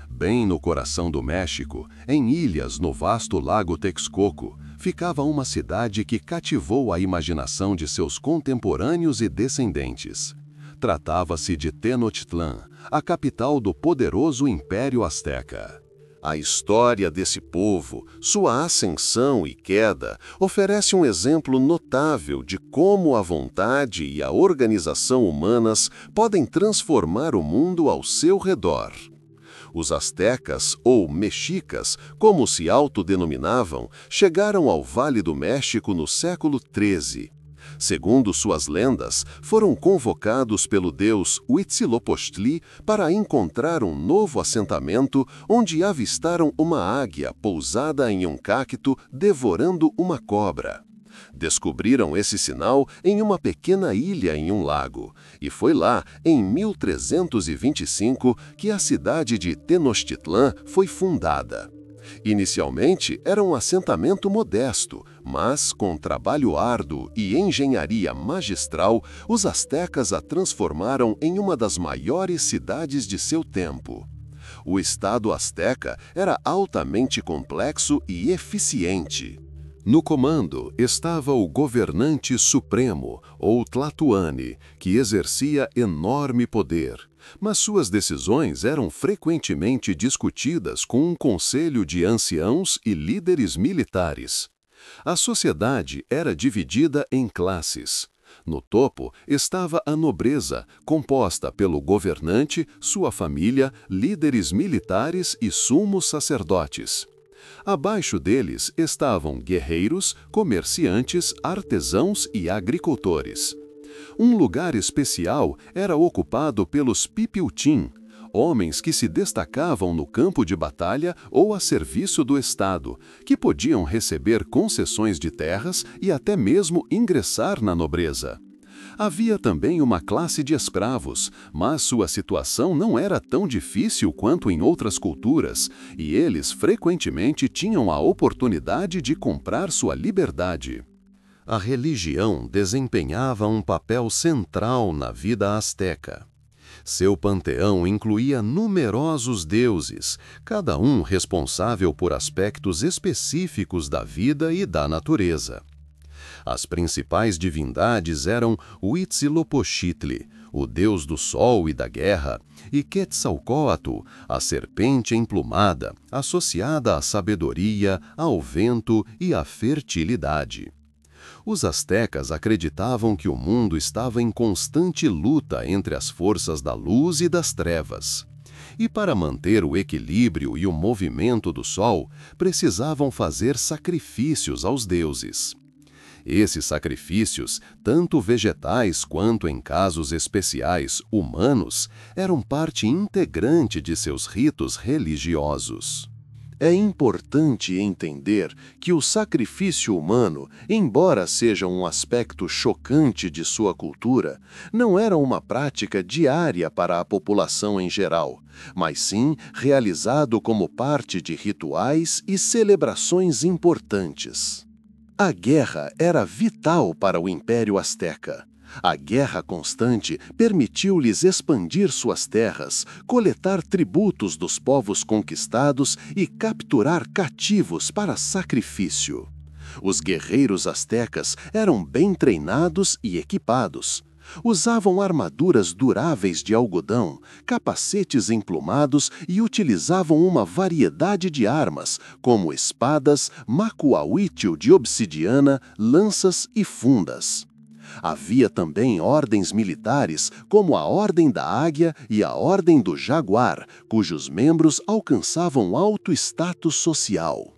Bem no coração do México, em ilhas no vasto Lago Texcoco, ficava uma cidade que cativou a imaginação de seus contemporâneos e descendentes. Tratava-se de Tenochtitlan, a capital do poderoso Império Azteca. A história desse povo, sua ascensão e queda, oferece um exemplo notável de como a vontade e a organização humanas podem transformar o mundo ao seu redor. Os astecas, ou mexicas, como se autodenominavam, chegaram ao Vale do México no século XIII. Segundo suas lendas, foram convocados pelo deus Huitzilopochtli para encontrar um novo assentamento onde avistaram uma águia pousada em um cacto devorando uma cobra. Descobriram esse sinal em uma pequena ilha em um lago, e foi lá, em 1325, que a cidade de Tenochtitlan foi fundada. Inicialmente era um assentamento modesto, mas com trabalho árduo e engenharia magistral, os astecas a transformaram em uma das maiores cidades de seu tempo. O Estado asteca era altamente complexo e eficiente. No comando estava o governante supremo, ou Tlatoani, que exercia enorme poder, mas suas decisões eram frequentemente discutidas com um conselho de anciãos e líderes militares. A sociedade era dividida em classes. No topo estava a nobreza, composta pelo governante, sua família, líderes militares e sumos sacerdotes. Abaixo deles estavam guerreiros, comerciantes, artesãos e agricultores. Um lugar especial era ocupado pelos pipiltim, homens que se destacavam no campo de batalha ou a serviço do Estado, que podiam receber concessões de terras e até mesmo ingressar na nobreza. Havia também uma classe de escravos, mas sua situação não era tão difícil quanto em outras culturas, e eles frequentemente tinham a oportunidade de comprar sua liberdade. A religião desempenhava um papel central na vida asteca. Seu panteão incluía numerosos deuses, cada um responsável por aspectos específicos da vida e da natureza. As principais divindades eram Huitzilopochtli, o deus do sol e da guerra, e Quetzalcóatl, a serpente emplumada, associada à sabedoria, ao vento e à fertilidade. Os astecas acreditavam que o mundo estava em constante luta entre as forças da luz e das trevas. E para manter o equilíbrio e o movimento do sol, precisavam fazer sacrifícios aos deuses. Esses sacrifícios, tanto vegetais quanto, em casos especiais, humanos, eram parte integrante de seus ritos religiosos. É importante entender que o sacrifício humano, embora seja um aspecto chocante de sua cultura, não era uma prática diária para a população em geral, mas sim realizado como parte de rituais e celebrações importantes. A guerra era vital para o Império Azteca. A guerra constante permitiu-lhes expandir suas terras, coletar tributos dos povos conquistados e capturar cativos para sacrifício. Os guerreiros astecas eram bem treinados e equipados. Usavam armaduras duráveis de algodão, capacetes emplumados e utilizavam uma variedade de armas, como espadas, macuahuitl de obsidiana, lanças e fundas. Havia também ordens militares, como a Ordem da Águia e a Ordem do Jaguar, cujos membros alcançavam alto status social.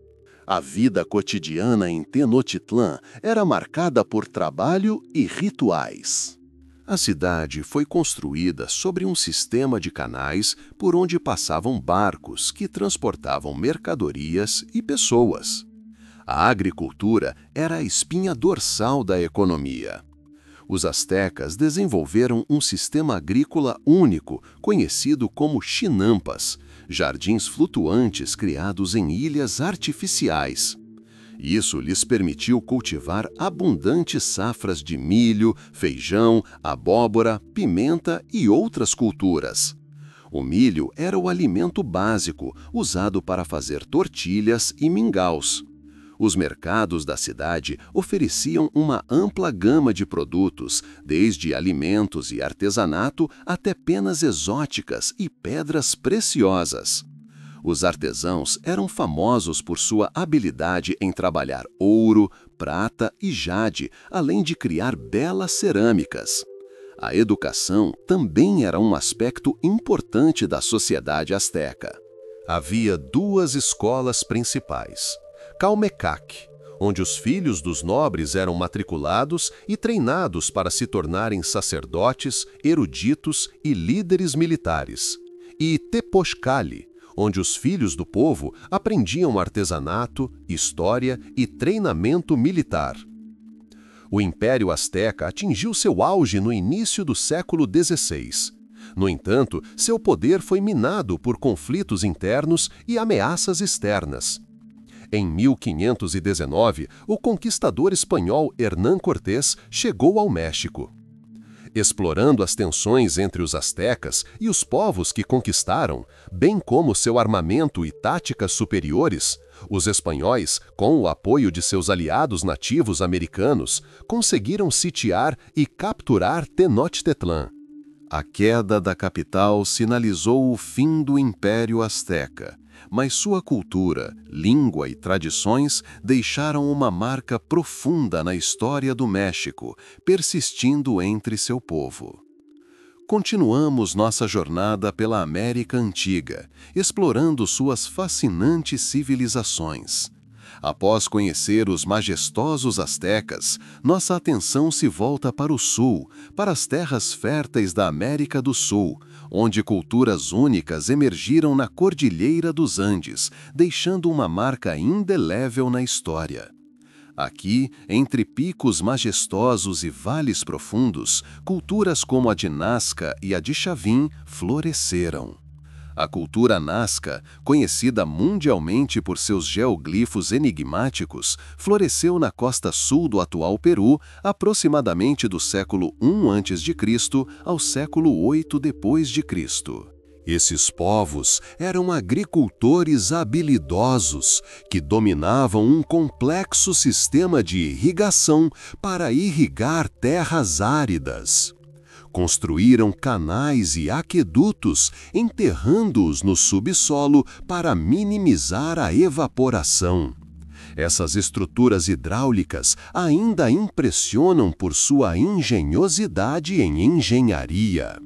A vida cotidiana em Tenochtitlan era marcada por trabalho e rituais. A cidade foi construída sobre um sistema de canais por onde passavam barcos que transportavam mercadorias e pessoas. A agricultura era a espinha dorsal da economia. Os astecas desenvolveram um sistema agrícola único, conhecido como chinampas, jardins flutuantes criados em ilhas artificiais. Isso lhes permitiu cultivar abundantes safras de milho, feijão, abóbora, pimenta e outras culturas. O milho era o alimento básico, usado para fazer tortilhas e mingaus. Os mercados da cidade ofereciam uma ampla gama de produtos, desde alimentos e artesanato até penas exóticas e pedras preciosas. Os artesãos eram famosos por sua habilidade em trabalhar ouro, prata e jade, além de criar belas cerâmicas. A educação também era um aspecto importante da sociedade asteca. Havia duas escolas principais: Calmecac, onde os filhos dos nobres eram matriculados e treinados para se tornarem sacerdotes, eruditos e líderes militares, e Tepochcali, onde os filhos do povo aprendiam artesanato, história e treinamento militar. O Império Azteca atingiu seu auge no início do século XVI. No entanto, seu poder foi minado por conflitos internos e ameaças externas. Em 1519, o conquistador espanhol Hernán Cortés chegou ao México. Explorando as tensões entre os astecas e os povos que conquistaram, bem como seu armamento e táticas superiores, os espanhóis, com o apoio de seus aliados nativos americanos, conseguiram sitiar e capturar Tenochtitlan. A queda da capital sinalizou o fim do Império Azteca, mas sua cultura, língua e tradições deixaram uma marca profunda na história do México, persistindo entre seu povo. Continuamos nossa jornada pela América Antiga, explorando suas fascinantes civilizações. Após conhecer os majestosos astecas, nossa atenção se volta para o sul, para as terras férteis da América do Sul, onde culturas únicas emergiram na Cordilheira dos Andes, deixando uma marca indelével na história. Aqui, entre picos majestosos e vales profundos, culturas como a de Nazca e a de Chavin floresceram. A cultura Nazca, conhecida mundialmente por seus geoglifos enigmáticos, floresceu na costa sul do atual Peru, aproximadamente do século I a.C. ao século VIII d.C. Esses povos eram agricultores habilidosos que dominavam um complexo sistema de irrigação para irrigar terras áridas. Construíram canais e aquedutos, enterrando-os no subsolo para minimizar a evaporação. Essas estruturas hidráulicas ainda impressionam por sua engenhosidade em engenharia.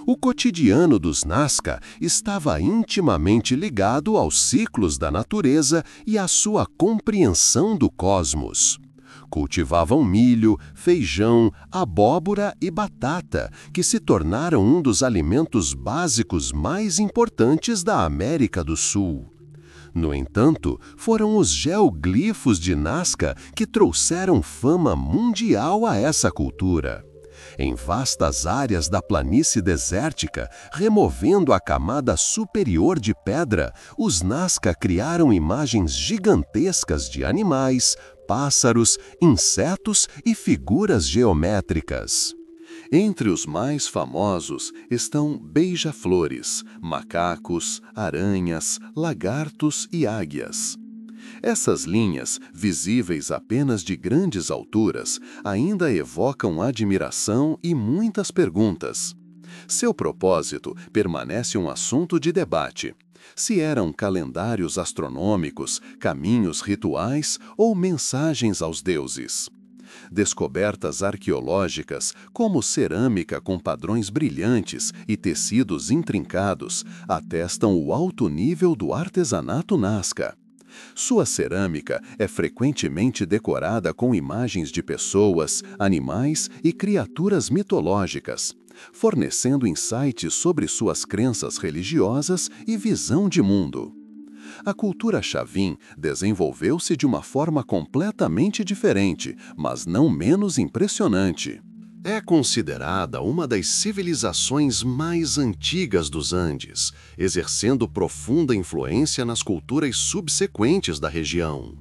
O cotidiano dos Nazca estava intimamente ligado aos ciclos da natureza e à sua compreensão do cosmos. Cultivavam milho, feijão, abóbora e batata, que se tornaram um dos alimentos básicos mais importantes da América do Sul. No entanto, foram os geoglifos de Nazca que trouxeram fama mundial a essa cultura. Em vastas áreas da planície desértica, removendo a camada superior de pedra, os Nazca criaram imagens gigantescas de animais, pássaros, insetos e figuras geométricas. Entre os mais famosos estão beija-flores, macacos, aranhas, lagartos e águias. Essas linhas, visíveis apenas de grandes alturas, ainda evocam admiração e muitas perguntas. Seu propósito permanece um assunto de debate. Se eram calendários astronômicos, caminhos rituais ou mensagens aos deuses. Descobertas arqueológicas, como cerâmica com padrões brilhantes e tecidos intrincados, atestam o alto nível do artesanato Nazca. Sua cerâmica é frequentemente decorada com imagens de pessoas, animais e criaturas mitológicas, fornecendo insights sobre suas crenças religiosas e visão de mundo. A cultura Chavin desenvolveu-se de uma forma completamente diferente, mas não menos impressionante. É considerada uma das civilizações mais antigas dos Andes, exercendo profunda influência nas culturas subsequentes da região.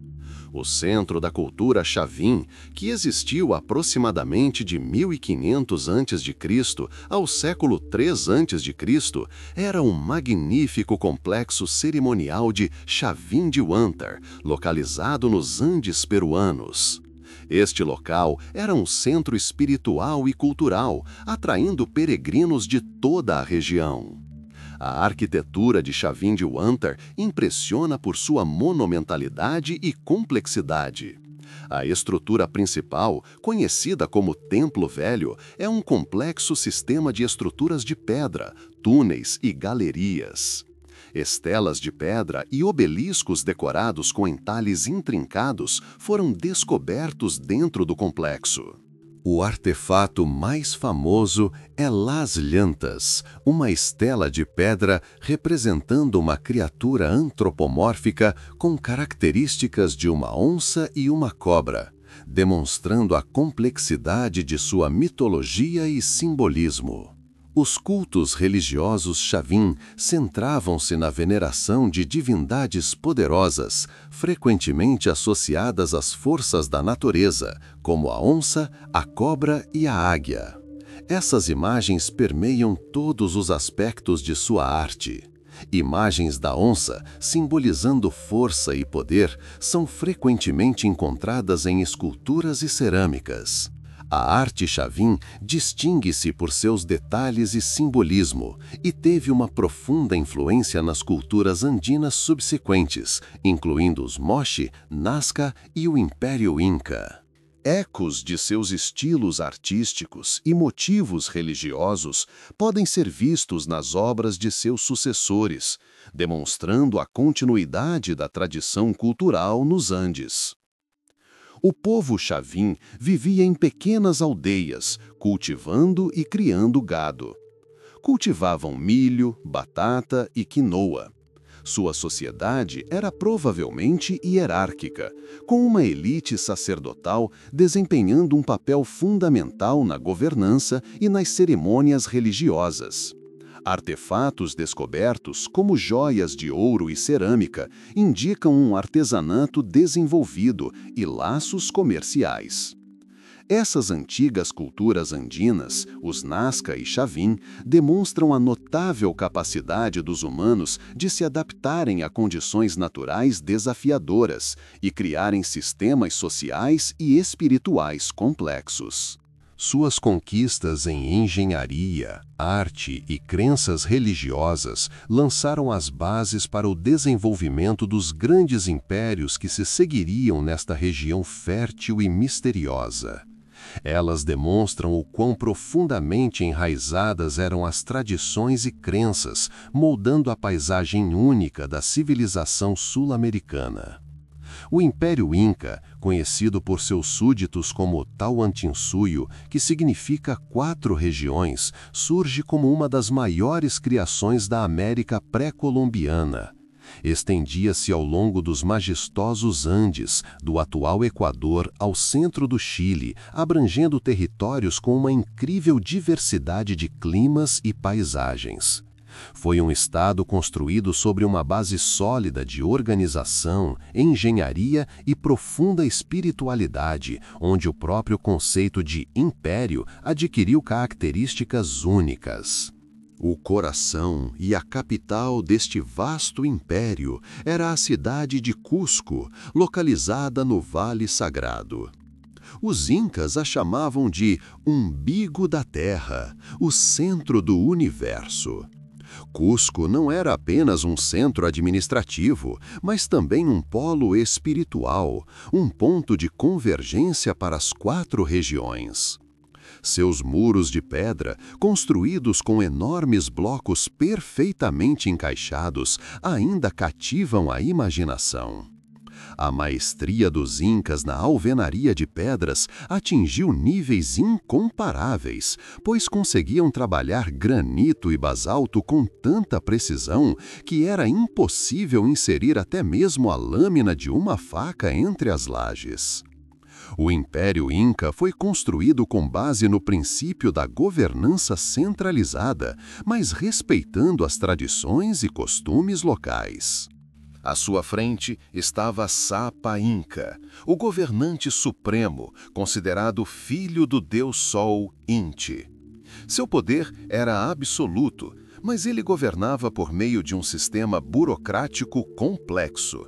O centro da cultura Chavin, que existiu aproximadamente de 1500 a.C. ao século III a.C., era um magnífico complexo cerimonial de Chavin de Huántar, localizado nos Andes peruanos. Este local era um centro espiritual e cultural, atraindo peregrinos de toda a região. A arquitetura de Chavin de Huántar impressiona por sua monumentalidade e complexidade. A estrutura principal, conhecida como Templo Velho, é um complexo sistema de estruturas de pedra, túneis e galerias. Estelas de pedra e obeliscos decorados com entalhes intrincados foram descobertos dentro do complexo. O artefato mais famoso é Las Llantas, uma estela de pedra representando uma criatura antropomórfica com características de uma onça e uma cobra, demonstrando a complexidade de sua mitologia e simbolismo. Os cultos religiosos Chavin centravam-se na veneração de divindades poderosas, frequentemente associadas às forças da natureza, como a onça, a cobra e a águia. Essas imagens permeiam todos os aspectos de sua arte. Imagens da onça, simbolizando força e poder, são frequentemente encontradas em esculturas e cerâmicas. A arte Chavin distingue-se por seus detalhes e simbolismo e teve uma profunda influência nas culturas andinas subsequentes, incluindo os Moche, Nazca e o Império Inca. Ecos de seus estilos artísticos e motivos religiosos podem ser vistos nas obras de seus sucessores, demonstrando a continuidade da tradição cultural nos Andes. O povo Chavin vivia em pequenas aldeias, cultivando e criando gado. Cultivavam milho, batata e quinoa. Sua sociedade era provavelmente hierárquica, com uma elite sacerdotal desempenhando um papel fundamental na governança e nas cerimônias religiosas. Artefatos descobertos, como joias de ouro e cerâmica, indicam um artesanato desenvolvido e laços comerciais. Essas antigas culturas andinas, os Nazca e Chavin, demonstram a notável capacidade dos humanos de se adaptarem a condições naturais desafiadoras e criarem sistemas sociais e espirituais complexos. Suas conquistas em engenharia, arte e crenças religiosas lançaram as bases para o desenvolvimento dos grandes impérios que se seguiriam nesta região fértil e misteriosa. Elas demonstram o quão profundamente enraizadas eram as tradições e crenças, moldando a paisagem única da civilização sul-americana. O Império Inca, conhecido por seus súditos como Tawantinsuyo, que significa 4 regiões, surge como uma das maiores criações da América pré-colombiana. Estendia-se ao longo dos majestosos Andes, do atual Equador ao centro do Chile, abrangendo territórios com uma incrível diversidade de climas e paisagens. Foi um estado construído sobre uma base sólida de organização, engenharia e profunda espiritualidade, onde o próprio conceito de império adquiriu características únicas. O coração e a capital deste vasto império era a cidade de Cusco, localizada no Vale Sagrado. Os incas a chamavam de umbigo da terra, o centro do universo. Cusco não era apenas um centro administrativo, mas também um polo espiritual, um ponto de convergência para as 4 regiões. Seus muros de pedra, construídos com enormes blocos perfeitamente encaixados, ainda cativam a imaginação. A maestria dos incas na alvenaria de pedras atingiu níveis incomparáveis, pois conseguiam trabalhar granito e basalto com tanta precisão que era impossível inserir até mesmo a lâmina de uma faca entre as lajes. O Império Inca foi construído com base no princípio da governança centralizada, mas respeitando as tradições e costumes locais. À sua frente estava Sapa Inca, o governante supremo, considerado filho do deus Sol Inti. Seu poder era absoluto, mas ele governava por meio de um sistema burocrático complexo.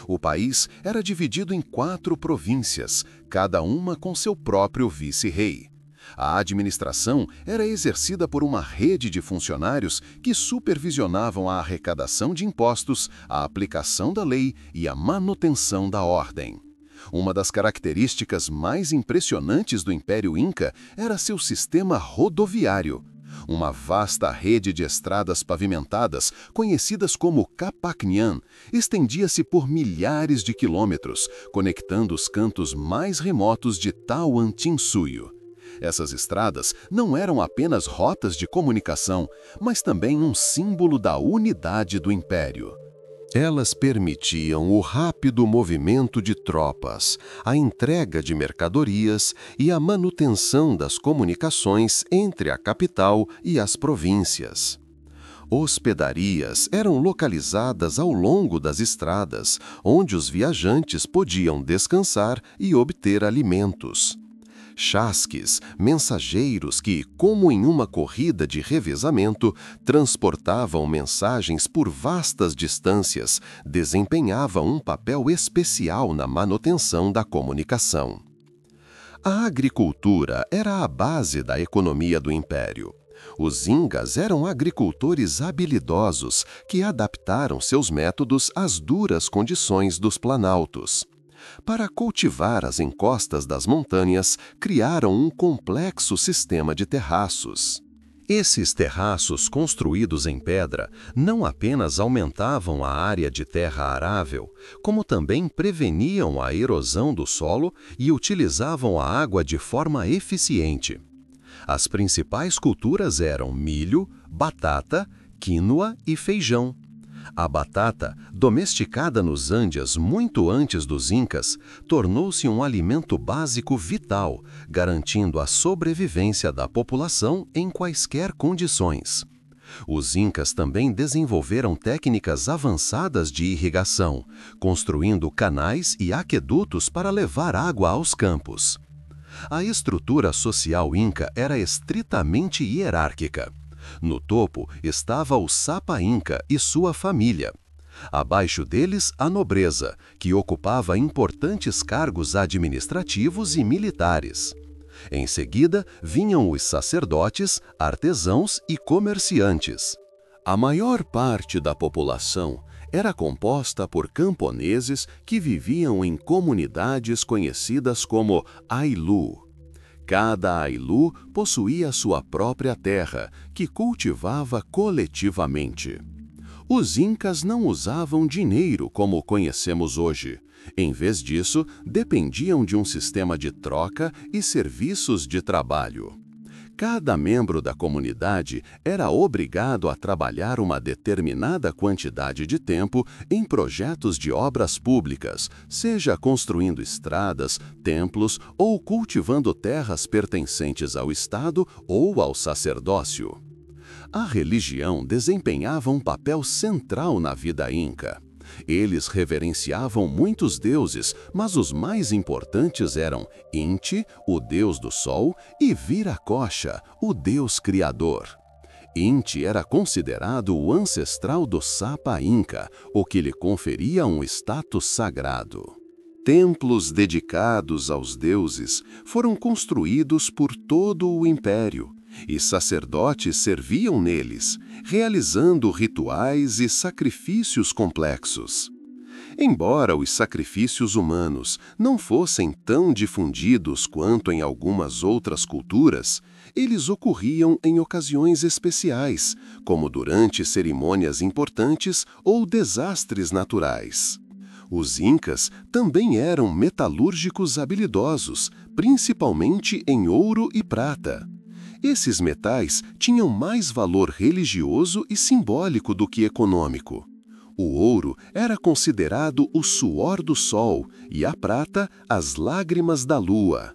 O país era dividido em 4 províncias, cada uma com seu próprio vice-rei. A administração era exercida por uma rede de funcionários que supervisionavam a arrecadação de impostos, a aplicação da lei e a manutenção da ordem. Uma das características mais impressionantes do Império Inca era seu sistema rodoviário. Uma vasta rede de estradas pavimentadas, conhecidas como Capacnhã, estendia-se por milhares de quilômetros, conectando os cantos mais remotos de Tawantinsuyo. Essas estradas não eram apenas rotas de comunicação, mas também um símbolo da unidade do Império. Elas permitiam o rápido movimento de tropas, a entrega de mercadorias e a manutenção das comunicações entre a capital e as províncias. Hospedarias eram localizadas ao longo das estradas, onde os viajantes podiam descansar e obter alimentos. Chasques, mensageiros que, como em uma corrida de revezamento, transportavam mensagens por vastas distâncias, desempenhavam um papel especial na manutenção da comunicação. A agricultura era a base da economia do Império. Os Incas eram agricultores habilidosos que adaptaram seus métodos às duras condições dos planaltos. Para cultivar as encostas das montanhas, criaram um complexo sistema de terraços. Esses terraços construídos em pedra não apenas aumentavam a área de terra arável, como também preveniam a erosão do solo e utilizavam a água de forma eficiente. As principais culturas eram milho, batata, quinoa e feijão. A batata, domesticada nos Andes muito antes dos Incas, tornou-se um alimento básico vital, garantindo a sobrevivência da população em quaisquer condições. Os Incas também desenvolveram técnicas avançadas de irrigação, construindo canais e aquedutos para levar água aos campos. A estrutura social Inca era estritamente hierárquica. No topo estava o Sapa Inca e sua família. Abaixo deles, a nobreza, que ocupava importantes cargos administrativos e militares. Em seguida, vinham os sacerdotes, artesãos e comerciantes. A maior parte da população era composta por camponeses que viviam em comunidades conhecidas como Ailu. Cada Ailu possuía sua própria terra, que cultivava coletivamente. Os Incas não usavam dinheiro como conhecemos hoje. Em vez disso, dependiam de um sistema de troca e serviços de trabalho. Cada membro da comunidade era obrigado a trabalhar uma determinada quantidade de tempo em projetos de obras públicas, seja construindo estradas, templos ou cultivando terras pertencentes ao Estado ou ao sacerdócio. A religião desempenhava um papel central na vida inca. Eles reverenciavam muitos deuses, mas os mais importantes eram Inti, o deus do sol, e Viracocha, o deus criador. Inti era considerado o ancestral do Sapa Inca, o que lhe conferia um status sagrado. Templos dedicados aos deuses foram construídos por todo o império, e sacerdotes serviam neles, realizando rituais e sacrifícios complexos. Embora os sacrifícios humanos não fossem tão difundidos quanto em algumas outras culturas, eles ocorriam em ocasiões especiais, como durante cerimônias importantes ou desastres naturais. Os Incas também eram metalúrgicos habilidosos, principalmente em ouro e prata. Esses metais tinham mais valor religioso e simbólico do que econômico. O ouro era considerado o suor do sol e a prata as lágrimas da lua.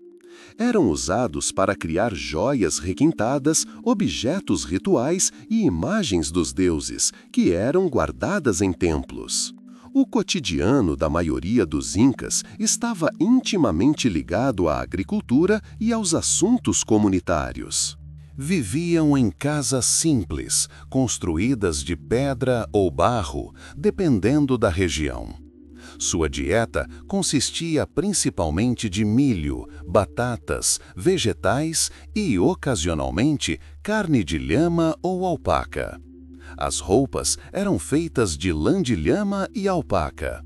Eram usados para criar joias requintadas, objetos rituais e imagens dos deuses, que eram guardadas em templos. O cotidiano da maioria dos incas estava intimamente ligado à agricultura e aos assuntos comunitários. Viviam em casas simples, construídas de pedra ou barro, dependendo da região. Sua dieta consistia principalmente de milho, batatas, vegetais e, ocasionalmente, carne de lhama ou alpaca. As roupas eram feitas de lã de lhama e alpaca.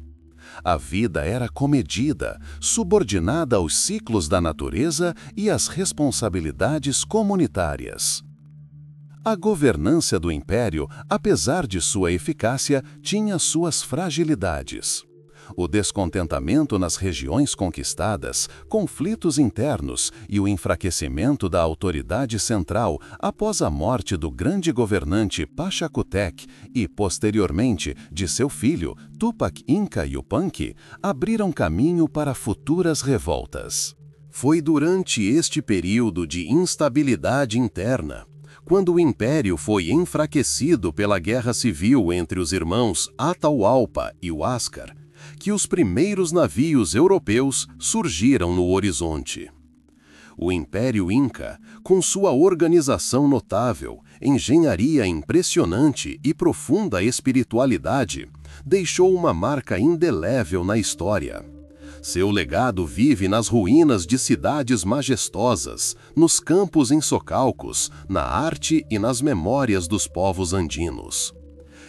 A vida era comedida, subordinada aos ciclos da natureza e às responsabilidades comunitárias. A governança do império, apesar de sua eficácia, tinha suas fragilidades. O descontentamento nas regiões conquistadas, conflitos internos e o enfraquecimento da autoridade central após a morte do grande governante Pachacutec e, posteriormente, de seu filho, Tupac Inca Yupanqui, abriram caminho para futuras revoltas. Foi durante este período de instabilidade interna, quando o império foi enfraquecido pela guerra civil entre os irmãos Atahualpa e Huáscar, que os primeiros navios europeus surgiram no horizonte. O Império Inca, com sua organização notável, engenharia impressionante e profunda espiritualidade, deixou uma marca indelével na história. Seu legado vive nas ruínas de cidades majestosas, nos campos em socalcos, na arte e nas memórias dos povos andinos.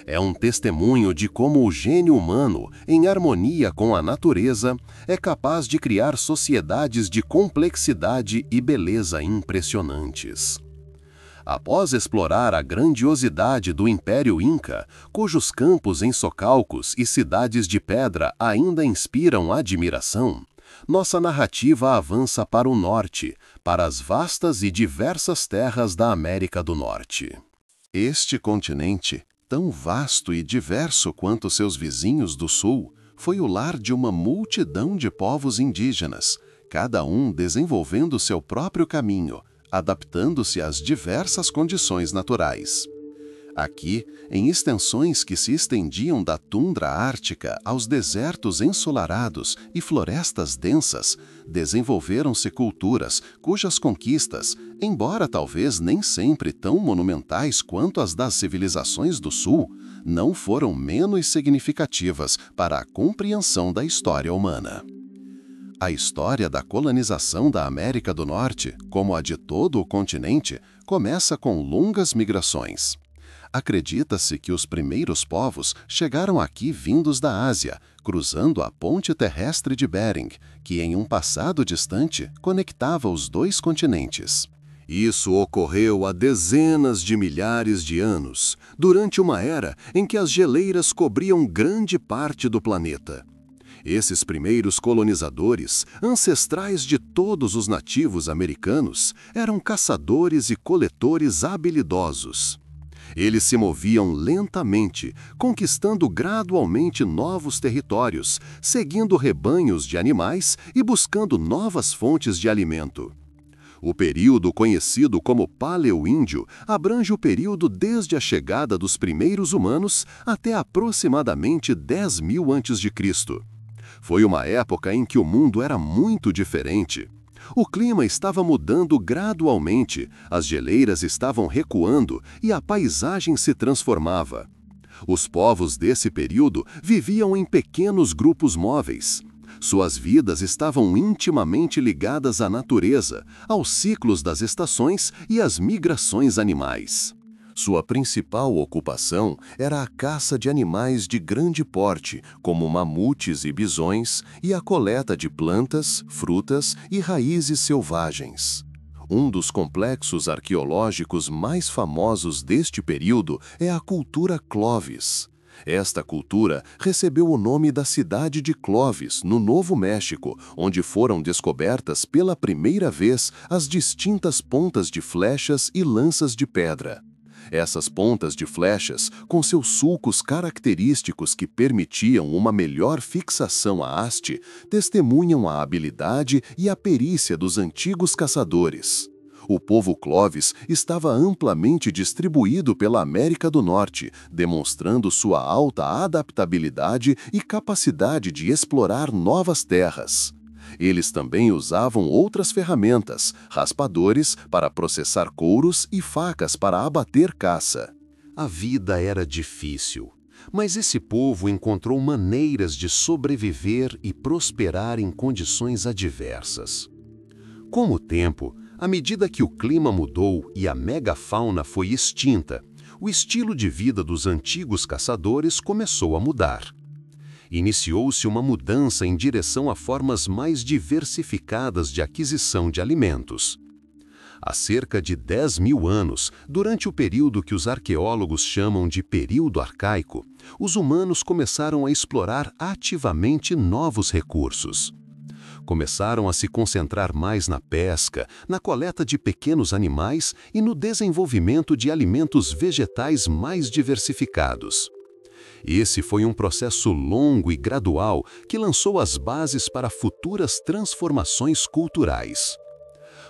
É um testemunho de como o gênio humano, em harmonia com a natureza, é capaz de criar sociedades de complexidade e beleza impressionantes. Após explorar a grandiosidade do Império Inca, cujos campos em socalcos e cidades de pedra ainda inspiram admiração, nossa narrativa avança para o norte, para as vastas e diversas terras da América do Norte. Este continente, tão vasto e diverso quanto seus vizinhos do sul, foi o lar de uma multidão de povos indígenas, cada um desenvolvendo seu próprio caminho, adaptando-se às diversas condições naturais. Aqui, em extensões que se estendiam da tundra ártica aos desertos ensolarados e florestas densas, desenvolveram-se culturas cujas conquistas, embora talvez nem sempre tão monumentais quanto as das civilizações do Sul, não foram menos significativas para a compreensão da história humana. A história da colonização da América do Norte, como a de todo o continente, começa com longas migrações. Acredita-se que os primeiros povos chegaram aqui vindos da Ásia, cruzando a ponte terrestre de Bering, que em um passado distante conectava os dois continentes. Isso ocorreu há dezenas de milhares de anos, durante uma era em que as geleiras cobriam grande parte do planeta. Esses primeiros colonizadores, ancestrais de todos os nativos americanos, eram caçadores e coletores habilidosos. Eles se moviam lentamente, conquistando gradualmente novos territórios, seguindo rebanhos de animais e buscando novas fontes de alimento. O período conhecido como Paleoíndio abrange o período desde a chegada dos primeiros humanos até aproximadamente 10.000 a.C. Foi uma época em que o mundo era muito diferente. O clima estava mudando gradualmente, as geleiras estavam recuando e a paisagem se transformava. Os povos desse período viviam em pequenos grupos móveis. Suas vidas estavam intimamente ligadas à natureza, aos ciclos das estações e às migrações animais. Sua principal ocupação era a caça de animais de grande porte, como mamutes e bisões, e a coleta de plantas, frutas e raízes selvagens. Um dos complexos arqueológicos mais famosos deste período é a cultura Clovis. Esta cultura recebeu o nome da cidade de Clovis, no Novo México, onde foram descobertas pela primeira vez as distintas pontas de flechas e lanças de pedra. Essas pontas de flechas, com seus sulcos característicos que permitiam uma melhor fixação à haste, testemunham a habilidade e a perícia dos antigos caçadores. O povo Clovis estava amplamente distribuído pela América do Norte, demonstrando sua alta adaptabilidade e capacidade de explorar novas terras. Eles também usavam outras ferramentas, raspadores para processar couros e facas para abater caça. A vida era difícil, mas esse povo encontrou maneiras de sobreviver e prosperar em condições adversas. Com o tempo, à medida que o clima mudou e a megafauna foi extinta, o estilo de vida dos antigos caçadores começou a mudar. Iniciou-se uma mudança em direção a formas mais diversificadas de aquisição de alimentos. Há cerca de 10 mil anos, durante o período que os arqueólogos chamam de período arcaico, os humanos começaram a explorar ativamente novos recursos. Começaram a se concentrar mais na pesca, na coleta de pequenos animais e no desenvolvimento de alimentos vegetais mais diversificados. Esse foi um processo longo e gradual que lançou as bases para futuras transformações culturais.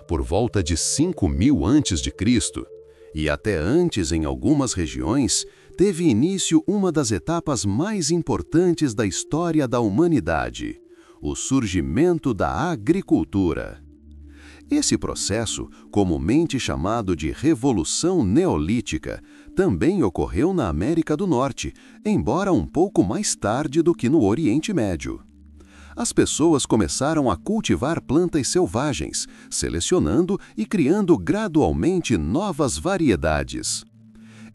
Por volta de 5.000 a.C., e até antes em algumas regiões, teve início uma das etapas mais importantes da história da humanidade: o surgimento da agricultura. Esse processo, comumente chamado de Revolução Neolítica, também ocorreu na América do Norte, embora um pouco mais tarde do que no Oriente Médio. As pessoas começaram a cultivar plantas selvagens, selecionando e criando gradualmente novas variedades.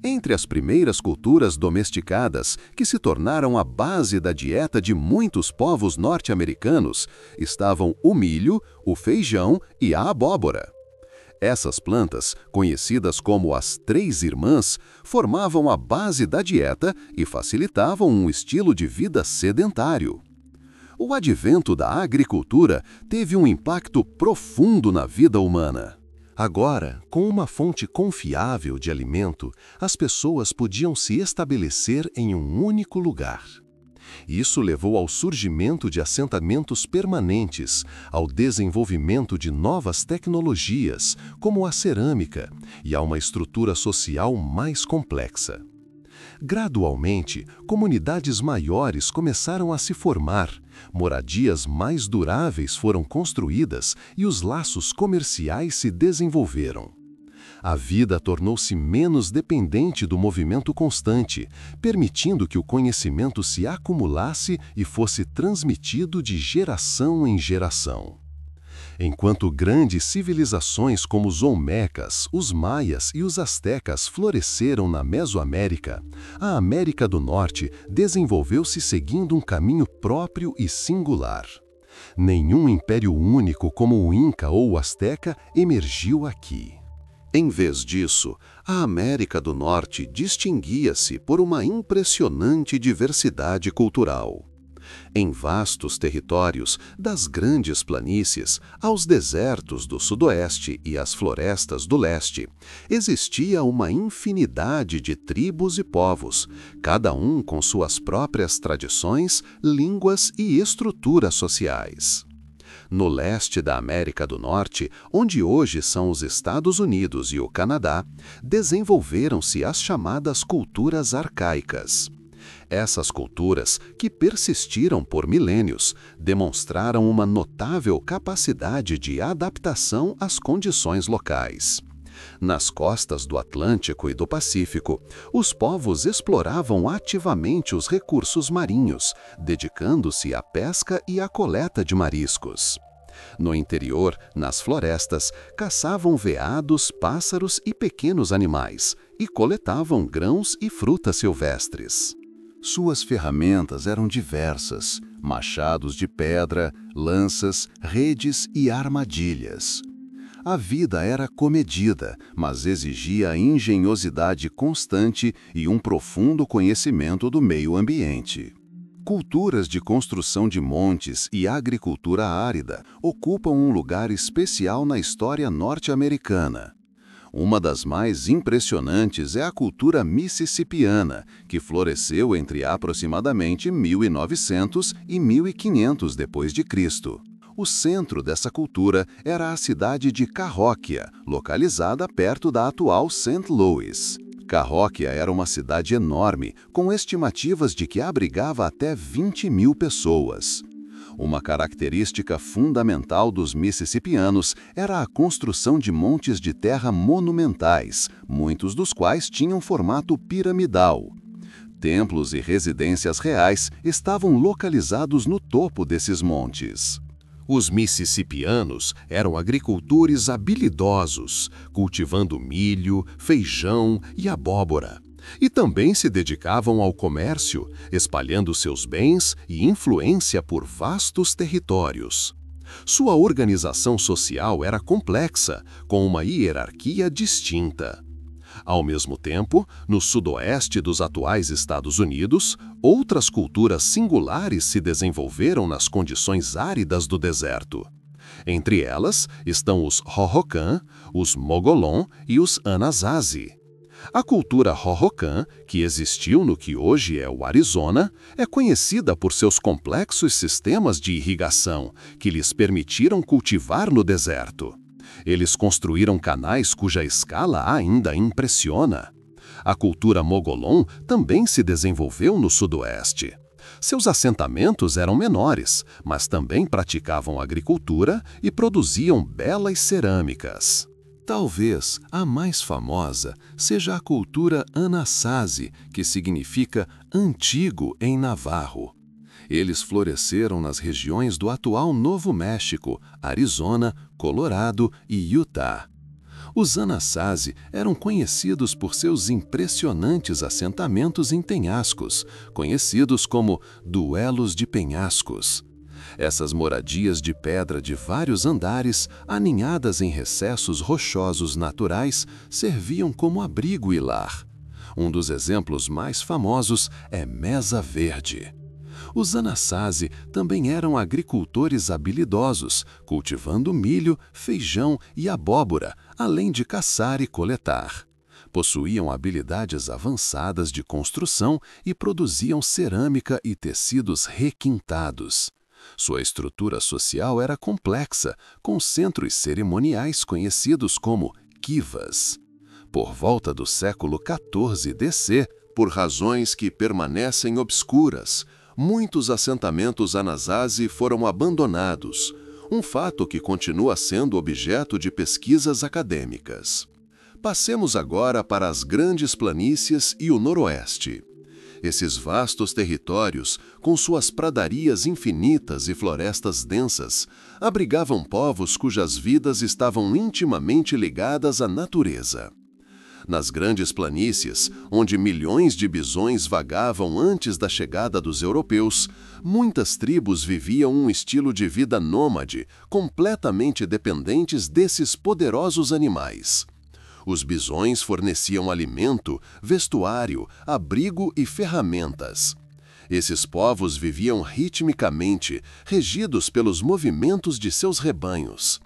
Entre as primeiras culturas domesticadas, que se tornaram a base da dieta de muitos povos norte-americanos, estavam o milho, o feijão e a abóbora. Essas plantas, conhecidas como as Três Irmãs, formavam a base da dieta e facilitavam um estilo de vida sedentário. O advento da agricultura teve um impacto profundo na vida humana. Agora, com uma fonte confiável de alimento, as pessoas podiam se estabelecer em um único lugar. Isso levou ao surgimento de assentamentos permanentes, ao desenvolvimento de novas tecnologias, como a cerâmica, e a uma estrutura social mais complexa. Gradualmente, comunidades maiores começaram a se formar, moradias mais duráveis foram construídas e os laços comerciais se desenvolveram. A vida tornou-se menos dependente do movimento constante, permitindo que o conhecimento se acumulasse e fosse transmitido de geração em geração. Enquanto grandes civilizações como os olmecas, os maias e os astecas floresceram na Mesoamérica, a América do Norte desenvolveu-se seguindo um caminho próprio e singular. Nenhum império único como o Inca ou o Azteca emergiu aqui. Em vez disso, a América do Norte distinguia-se por uma impressionante diversidade cultural. Em vastos territórios, das grandes planícies aos desertos do sudoeste e às florestas do leste, existia uma infinidade de tribos e povos, cada um com suas próprias tradições, línguas e estruturas sociais. No leste da América do Norte, onde hoje são os Estados Unidos e o Canadá, desenvolveram-se as chamadas culturas arcaicas. Essas culturas, que persistiram por milênios, demonstraram uma notável capacidade de adaptação às condições locais. Nas costas do Atlântico e do Pacífico, os povos exploravam ativamente os recursos marinhos, dedicando-se à pesca e à coleta de mariscos. No interior, nas florestas, caçavam veados, pássaros e pequenos animais, e coletavam grãos e frutas silvestres. Suas ferramentas eram diversas: machados de pedra, lanças, redes e armadilhas. A vida era comedida, mas exigia engenhosidade constante e um profundo conhecimento do meio ambiente. Culturas de construção de montes e agricultura árida ocupam um lugar especial na história norte-americana. Uma das mais impressionantes é a cultura mississippiana, que floresceu entre aproximadamente 1900 e 1500 d.C. O centro dessa cultura era a cidade de Cahokia, localizada perto da atual St. Louis. Cahokia era uma cidade enorme, com estimativas de que abrigava até 20.000 pessoas. Uma característica fundamental dos mississippianos era a construção de montes de terra monumentais, muitos dos quais tinham formato piramidal. Templos e residências reais estavam localizados no topo desses montes. Os mississippianos eram agricultores habilidosos, cultivando milho, feijão e abóbora. E também se dedicavam ao comércio, espalhando seus bens e influência por vastos territórios. Sua organização social era complexa, com uma hierarquia distinta. Ao mesmo tempo, no sudoeste dos atuais Estados Unidos, outras culturas singulares se desenvolveram nas condições áridas do deserto. Entre elas estão os Hohokam, os Mogolon e os Anasazi. A cultura Hohokam, que existiu no que hoje é o Arizona, é conhecida por seus complexos sistemas de irrigação, que lhes permitiram cultivar no deserto. Eles construíram canais cuja escala ainda impressiona. A cultura Mogolon também se desenvolveu no sudoeste. Seus assentamentos eram menores, mas também praticavam agricultura e produziam belas cerâmicas. Talvez a mais famosa seja a cultura Anasazi, que significa antigo em navarro. Eles floresceram nas regiões do atual Novo México, Arizona, Colorado e Utah. Os Anasazi eram conhecidos por seus impressionantes assentamentos em penhascos, conhecidos como duelos de penhascos. Essas moradias de pedra de vários andares, aninhadas em recessos rochosos naturais, serviam como abrigo e lar. Um dos exemplos mais famosos é Mesa Verde. Os Anasazi também eram agricultores habilidosos, cultivando milho, feijão e abóbora, além de caçar e coletar. Possuíam habilidades avançadas de construção e produziam cerâmica e tecidos requintados. Sua estrutura social era complexa, com centros cerimoniais conhecidos como kivas. Por volta do século XIV DC, por razões que permanecem obscuras, muitos assentamentos Anasazi foram abandonados, um fato que continua sendo objeto de pesquisas acadêmicas. Passemos agora para as grandes planícies e o noroeste. Esses vastos territórios, com suas pradarias infinitas e florestas densas, abrigavam povos cujas vidas estavam intimamente ligadas à natureza. Nas grandes planícies, onde milhões de bisões vagavam antes da chegada dos europeus, muitas tribos viviam um estilo de vida nômade, completamente dependentes desses poderosos animais. Os bisões forneciam alimento, vestuário, abrigo e ferramentas. Esses povos viviam ritmicamente, regidos pelos movimentos de seus rebanhos.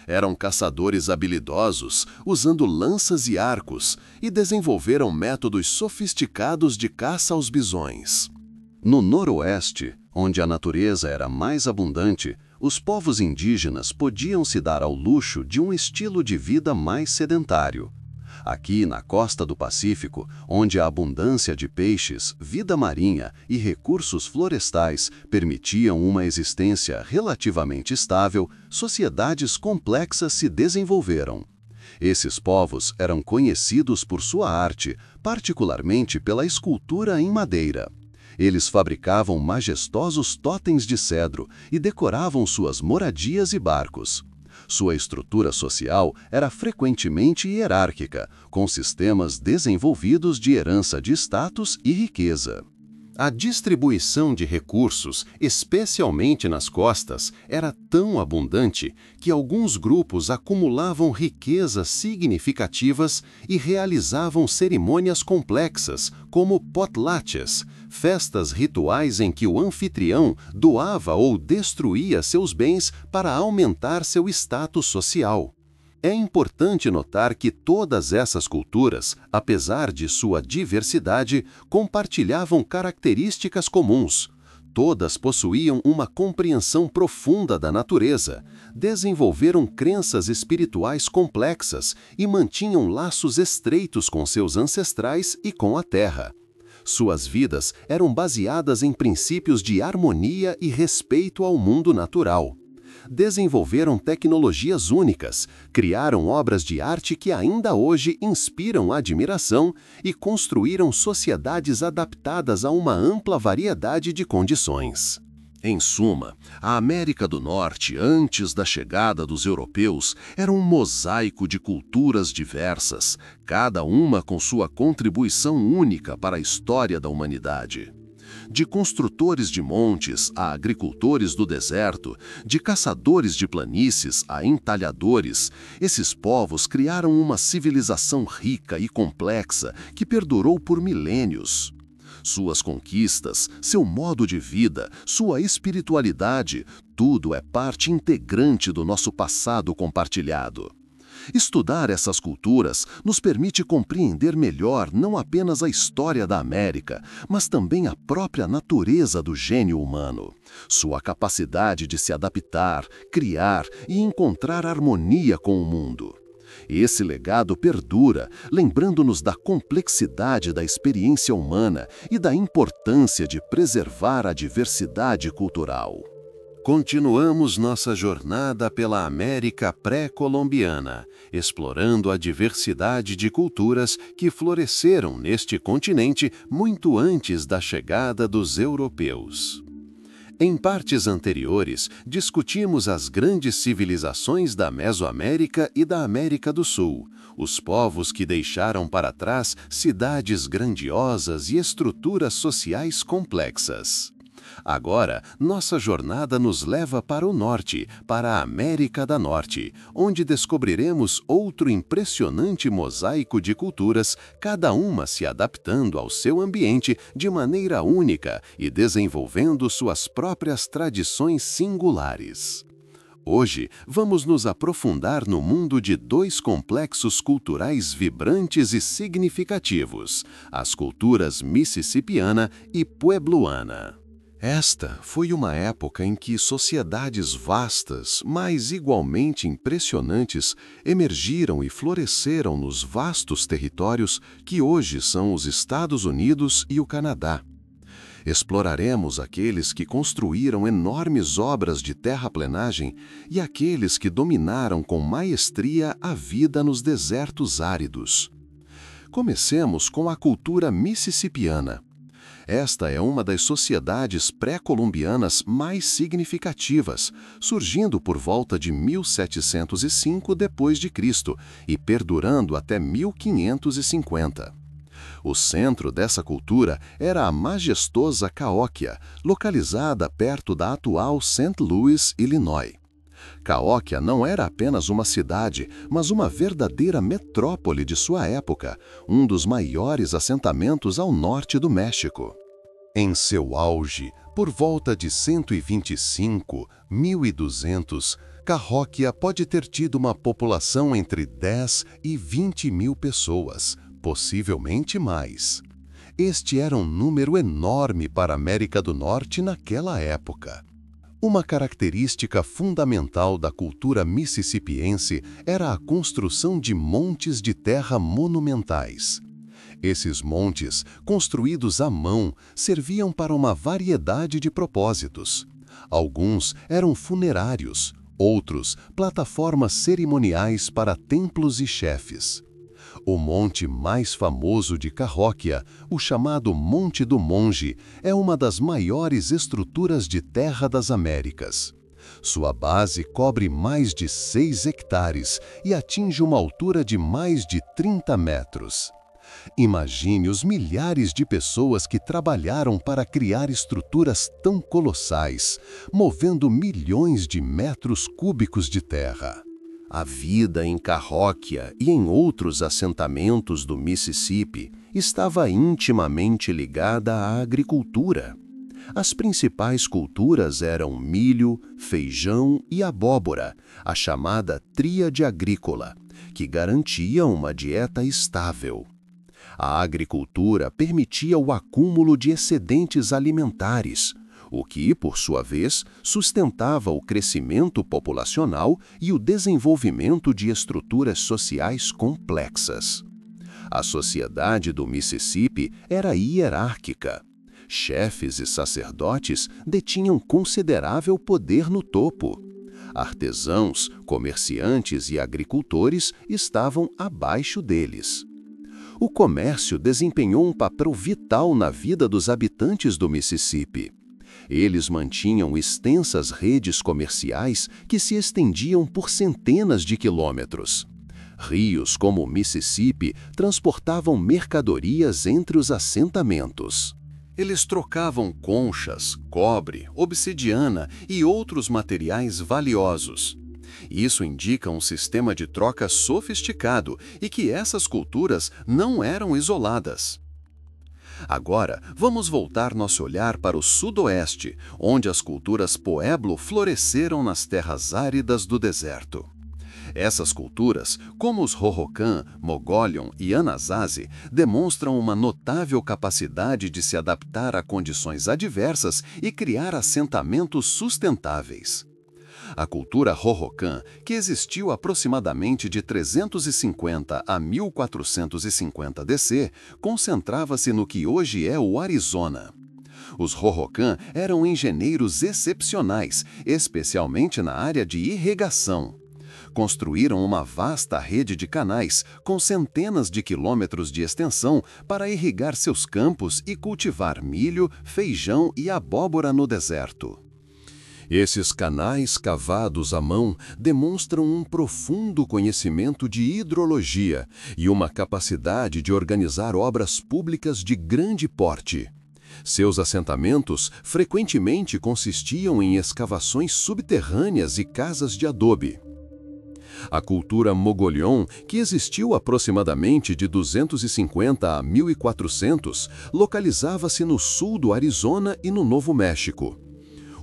Eram caçadores habilidosos, usando lanças e arcos, e desenvolveram métodos sofisticados de caça aos bisões. No noroeste, onde a natureza era mais abundante, os povos indígenas podiam se dar ao luxo de um estilo de vida mais sedentário. Aqui, na costa do Pacífico, onde a abundância de peixes, vida marinha e recursos florestais permitiam uma existência relativamente estável, sociedades complexas se desenvolveram. Esses povos eram conhecidos por sua arte, particularmente pela escultura em madeira. Eles fabricavam majestosos totens de cedro e decoravam suas moradias e barcos. Sua estrutura social era frequentemente hierárquica, com sistemas desenvolvidos de herança de status e riqueza. A distribuição de recursos, especialmente nas costas, era tão abundante que alguns grupos acumulavam riquezas significativas e realizavam cerimônias complexas, como potlatches, festas rituais em que o anfitrião doava ou destruía seus bens para aumentar seu status social. É importante notar que todas essas culturas, apesar de sua diversidade, compartilhavam características comuns. Todas possuíam uma compreensão profunda da natureza, desenvolveram crenças espirituais complexas e mantinham laços estreitos com seus ancestrais e com a terra. Suas vidas eram baseadas em princípios de harmonia e respeito ao mundo natural. Desenvolveram tecnologias únicas, criaram obras de arte que ainda hoje inspiram admiração e construíram sociedades adaptadas a uma ampla variedade de condições. Em suma, a América do Norte, antes da chegada dos europeus, era um mosaico de culturas diversas, cada uma com sua contribuição única para a história da humanidade. De construtores de montes a agricultores do deserto, de caçadores de planícies a entalhadores, esses povos criaram uma civilização rica e complexa que perdurou por milênios. Suas conquistas, seu modo de vida, sua espiritualidade, tudo é parte integrante do nosso passado compartilhado. Estudar essas culturas nos permite compreender melhor não apenas a história da América, mas também a própria natureza do gênio humano, sua capacidade de se adaptar, criar e encontrar harmonia com o mundo. Esse legado perdura, lembrando-nos da complexidade da experiência humana e da importância de preservar a diversidade cultural. Continuamos nossa jornada pela América pré-colombiana, explorando a diversidade de culturas que floresceram neste continente muito antes da chegada dos europeus. Em partes anteriores, discutimos as grandes civilizações da Mesoamérica e da América do Sul, os povos que deixaram para trás cidades grandiosas e estruturas sociais complexas. Agora, nossa jornada nos leva para o norte, para a América da Norte, onde descobriremos outro impressionante mosaico de culturas, cada uma se adaptando ao seu ambiente de maneira única e desenvolvendo suas próprias tradições singulares. Hoje, vamos nos aprofundar no mundo de dois complexos culturais vibrantes e significativos, as culturas mississippiana e puebloana. Esta foi uma época em que sociedades vastas, mas igualmente impressionantes, emergiram e floresceram nos vastos territórios que hoje são os Estados Unidos e o Canadá. Exploraremos aqueles que construíram enormes obras de terraplenagem e aqueles que dominaram com maestria a vida nos desertos áridos. Comecemos com a cultura mississippiana. Esta é uma das sociedades pré-colombianas mais significativas, surgindo por volta de 1705 d.C. e perdurando até 1550. O centro dessa cultura era a majestosa Cahokia, localizada perto da atual St. Louis, Illinois. Cahokia não era apenas uma cidade, mas uma verdadeira metrópole de sua época, um dos maiores assentamentos ao norte do México. Em seu auge, por volta de 125, 1200, Cahokia pode ter tido uma população entre 10 e 20 mil pessoas, possivelmente mais. Este era um número enorme para a América do Norte naquela época. Uma característica fundamental da cultura mississippiense era a construção de montes de terra monumentais. Esses montes, construídos à mão, serviam para uma variedade de propósitos. Alguns eram funerários, outros, plataformas cerimoniais para templos e chefes. O monte mais famoso de Cahokia, o chamado Monte do Monge, é uma das maiores estruturas de terra das Américas. Sua base cobre mais de 6 hectares e atinge uma altura de mais de 30 metros. Imagine os milhares de pessoas que trabalharam para criar estruturas tão colossais, movendo milhões de metros cúbicos de terra. A vida em Cahokia e em outros assentamentos do Mississippi estava intimamente ligada à agricultura. As principais culturas eram milho, feijão e abóbora, a chamada tríade agrícola, que garantia uma dieta estável. A agricultura permitia o acúmulo de excedentes alimentares. o que, por sua vez, sustentava o crescimento populacional e o desenvolvimento de estruturas sociais complexas. A sociedade do Mississippi era hierárquica. Chefes e sacerdotes detinham considerável poder no topo. Artesãos, comerciantes e agricultores estavam abaixo deles. O comércio desempenhou um papel vital na vida dos habitantes do Mississippi. Eles mantinham extensas redes comerciais que se estendiam por centenas de quilômetros. Rios como o Mississippi transportavam mercadorias entre os assentamentos. Eles trocavam conchas, cobre, obsidiana e outros materiais valiosos. Isso indica um sistema de troca sofisticado e que essas culturas não eram isoladas. Agora, vamos voltar nosso olhar para o sudoeste, onde as culturas Pueblo floresceram nas terras áridas do deserto. Essas culturas, como os Hohokam, Mogollon e Anasazi, demonstram uma notável capacidade de se adaptar a condições adversas e criar assentamentos sustentáveis. A cultura Hohokam, que existiu aproximadamente de 350 a 1450 DC, concentrava-se no que hoje é o Arizona. Os Hohokam eram engenheiros excepcionais, especialmente na área de irrigação. Construíram uma vasta rede de canais, com centenas de quilômetros de extensão, para irrigar seus campos e cultivar milho, feijão e abóbora no deserto. Esses canais cavados à mão demonstram um profundo conhecimento de hidrologia e uma capacidade de organizar obras públicas de grande porte. Seus assentamentos frequentemente consistiam em escavações subterrâneas e casas de adobe. A cultura Mogollon, que existiu aproximadamente de 250 a 1400, localizava-se no sul do Arizona e no Novo México.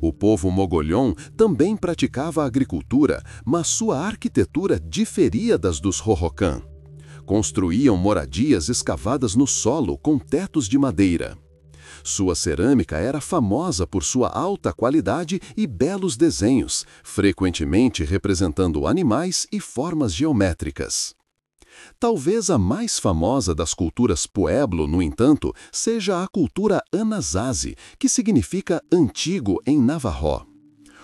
O povo Mogollon também praticava agricultura, mas sua arquitetura diferia das dos Hohokam. Construíam moradias escavadas no solo com tetos de madeira. Sua cerâmica era famosa por sua alta qualidade e belos desenhos, frequentemente representando animais e formas geométricas. Talvez a mais famosa das culturas Pueblo, no entanto, seja a cultura Anasazi, que significa antigo em Navajo.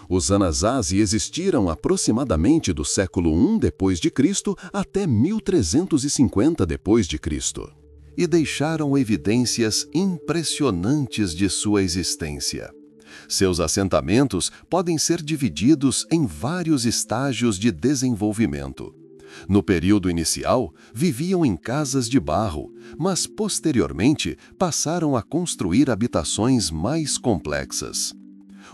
Os Anasazi existiram aproximadamente do século I d.C. até 1350 d.C. e deixaram evidências impressionantes de sua existência. Seus assentamentos podem ser divididos em vários estágios de desenvolvimento. No período inicial, viviam em casas de barro, mas posteriormente passaram a construir habitações mais complexas.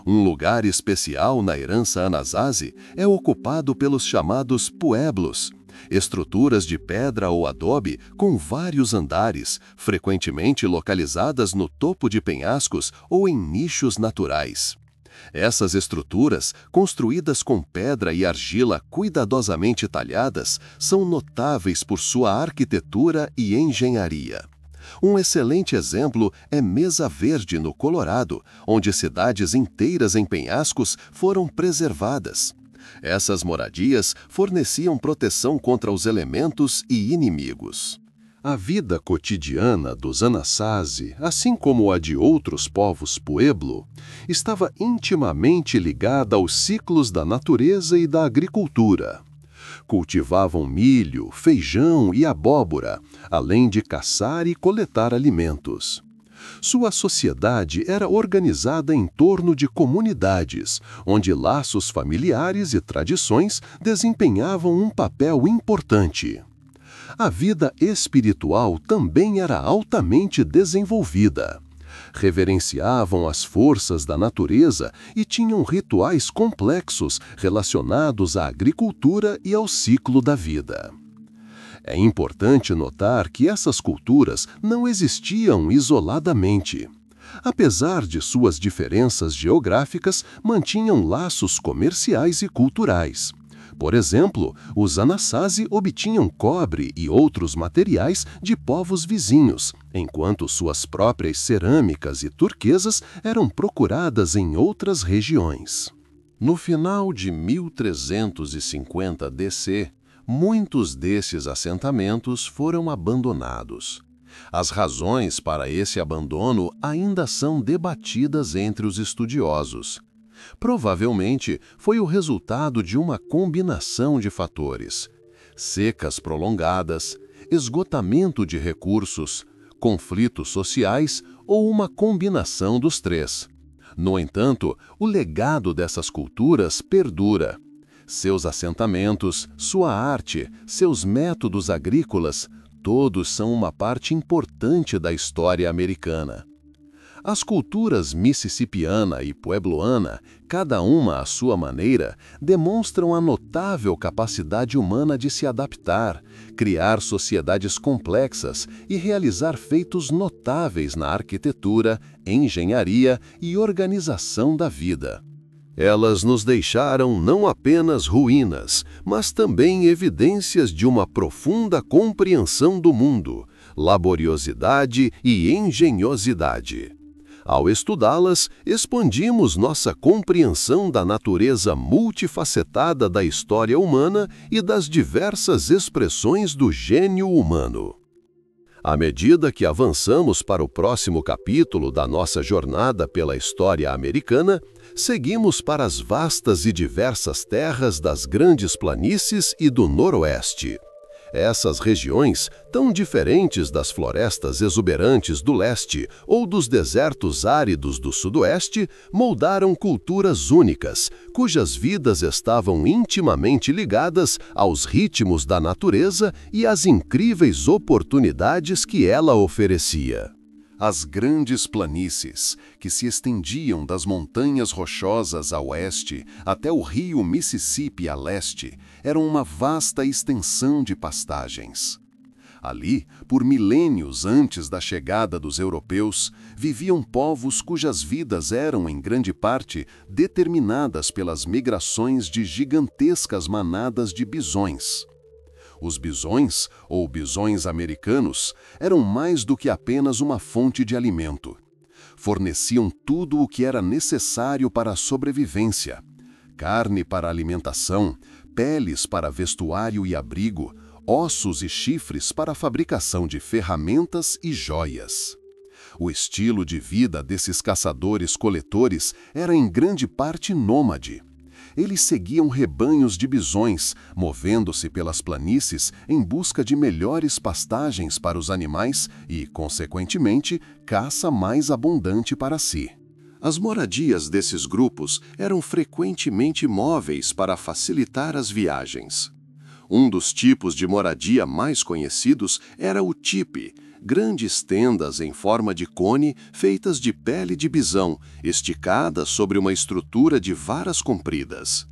Um lugar especial na herança Anasazi é ocupado pelos chamados pueblos, estruturas de pedra ou adobe com vários andares, frequentemente localizadas no topo de penhascos ou em nichos naturais. Essas estruturas, construídas com pedra e argila cuidadosamente talhadas, são notáveis por sua arquitetura e engenharia. Um excelente exemplo é Mesa Verde, no Colorado, onde cidades inteiras em penhascos foram preservadas. Essas moradias forneciam proteção contra os elementos e inimigos. A vida cotidiana dos Anasazi, assim como a de outros povos Pueblo, estava intimamente ligada aos ciclos da natureza e da agricultura. Cultivavam milho, feijão e abóbora, além de caçar e coletar alimentos. Sua sociedade era organizada em torno de comunidades, onde laços familiares e tradições desempenhavam um papel importante. A vida espiritual também era altamente desenvolvida. Reverenciavam as forças da natureza e tinham rituais complexos relacionados à agricultura e ao ciclo da vida. É importante notar que essas culturas não existiam isoladamente. Apesar de suas diferenças geográficas, mantinham laços comerciais e culturais. Por exemplo, os Anasazi obtinham cobre e outros materiais de povos vizinhos, enquanto suas próprias cerâmicas e turquesas eram procuradas em outras regiões. No final de 1350 DC, muitos desses assentamentos foram abandonados. As razões para esse abandono ainda são debatidas entre os estudiosos. Provavelmente foi o resultado de uma combinação de fatores: secas prolongadas, esgotamento de recursos, conflitos sociais ou uma combinação dos três. No entanto, o legado dessas culturas perdura. Seus assentamentos, sua arte, seus métodos agrícolas, todos são uma parte importante da história americana. As culturas mississippiana e puebloana, cada uma à sua maneira, demonstram a notável capacidade humana de se adaptar, criar sociedades complexas e realizar feitos notáveis na arquitetura, engenharia e organização da vida. Elas nos deixaram não apenas ruínas, mas também evidências de uma profunda compreensão do mundo, laboriosidade e engenhosidade. Ao estudá-las, expandimos nossa compreensão da natureza multifacetada da história humana e das diversas expressões do gênio humano. À medida que avançamos para o próximo capítulo da nossa jornada pela história americana, seguimos para as vastas e diversas terras das grandes planícies e do Noroeste. Essas regiões, tão diferentes das florestas exuberantes do leste ou dos desertos áridos do sudoeste, moldaram culturas únicas, cujas vidas estavam intimamente ligadas aos ritmos da natureza e às incríveis oportunidades que ela oferecia. As grandes planícies, que se estendiam das montanhas rochosas a oeste até o rio Mississippi a leste, eram uma vasta extensão de pastagens. Ali, por milênios antes da chegada dos europeus, viviam povos cujas vidas eram, em grande parte, determinadas pelas migrações de gigantescas manadas de bisões. Os bisões, ou bisões americanos, eram mais do que apenas uma fonte de alimento. Forneciam tudo o que era necessário para a sobrevivência: carne para alimentação, peles para vestuário e abrigo, ossos e chifres para a fabricação de ferramentas e joias. O estilo de vida desses caçadores-coletores era em grande parte nômade. Eles seguiam rebanhos de bisões, movendo-se pelas planícies em busca de melhores pastagens para os animais e, consequentemente, caça mais abundante para si. As moradias desses grupos eram frequentemente móveis para facilitar as viagens. Um dos tipos de moradia mais conhecidos era o tipi, grandes tendas em forma de cone feitas de pele de bisão, esticadas sobre uma estrutura de varas compridas.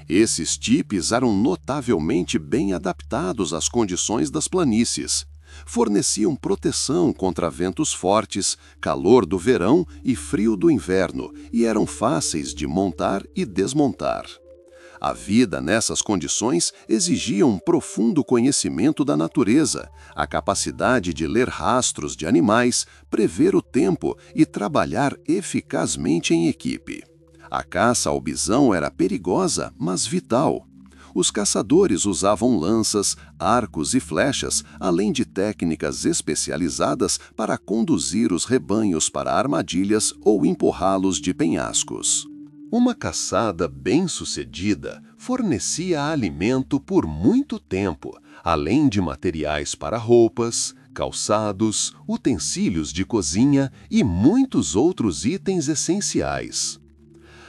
Esses tipis eram notavelmente bem adaptados às condições das planícies. Forneciam proteção contra ventos fortes, calor do verão e frio do inverno, e eram fáceis de montar e desmontar. A vida nessas condições exigia um profundo conhecimento da natureza, a capacidade de ler rastros de animais, prever o tempo e trabalhar eficazmente em equipe. A caça ao bisão era perigosa, mas vital. Os caçadores usavam lanças, arcos e flechas, além de técnicas especializadas para conduzir os rebanhos para armadilhas ou empurrá-los de penhascos. Uma caçada bem-sucedida fornecia alimento por muito tempo, além de materiais para roupas, calçados, utensílios de cozinha e muitos outros itens essenciais.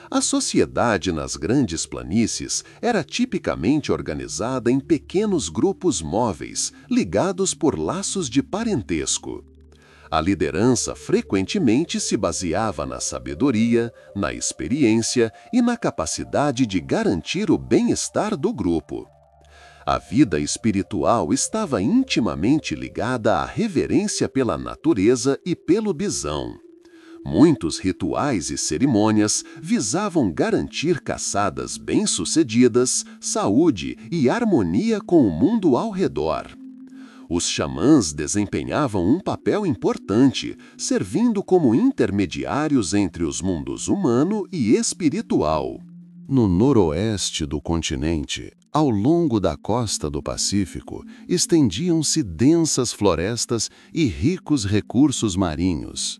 A sociedade nas grandes planícies era tipicamente organizada em pequenos grupos móveis, ligados por laços de parentesco. A liderança frequentemente se baseava na sabedoria, na experiência e na capacidade de garantir o bem-estar do grupo. A vida espiritual estava intimamente ligada à reverência pela natureza e pelo bisão. Muitos rituais e cerimônias visavam garantir caçadas bem-sucedidas, saúde e harmonia com o mundo ao redor. Os xamãs desempenhavam um papel importante, servindo como intermediários entre os mundos humano e espiritual. No noroeste do continente, ao longo da costa do Pacífico, estendiam-se densas florestas e ricos recursos marinhos.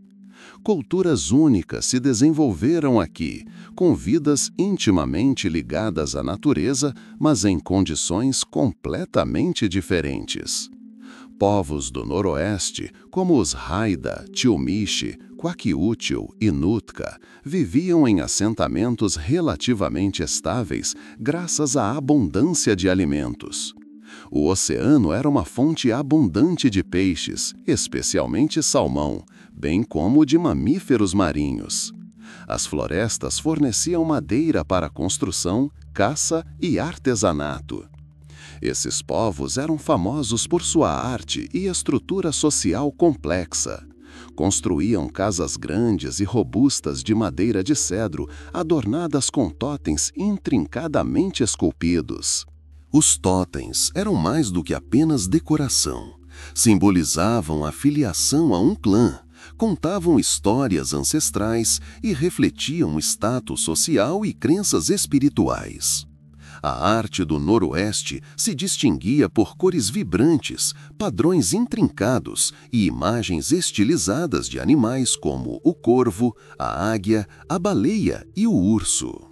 Culturas únicas se desenvolveram aqui, com vidas intimamente ligadas à natureza, mas em condições completamente diferentes. Povos do noroeste, como os Haida, Tiomishi, Kwakiutl e Nootka, viviam em assentamentos relativamente estáveis graças à abundância de alimentos. O oceano era uma fonte abundante de peixes, especialmente salmão, bem como de mamíferos marinhos. As florestas forneciam madeira para construção, caça e artesanato. Esses povos eram famosos por sua arte e estrutura social complexa. Construíam casas grandes e robustas de madeira de cedro, adornadas com totens intrincadamente esculpidos. Os totens eram mais do que apenas decoração. Simbolizavam a filiação a um clã, contavam histórias ancestrais e refletiam status social e crenças espirituais. A arte do Noroeste se distinguia por cores vibrantes, padrões intrincados e imagens estilizadas de animais como o corvo, a águia, a baleia e o urso.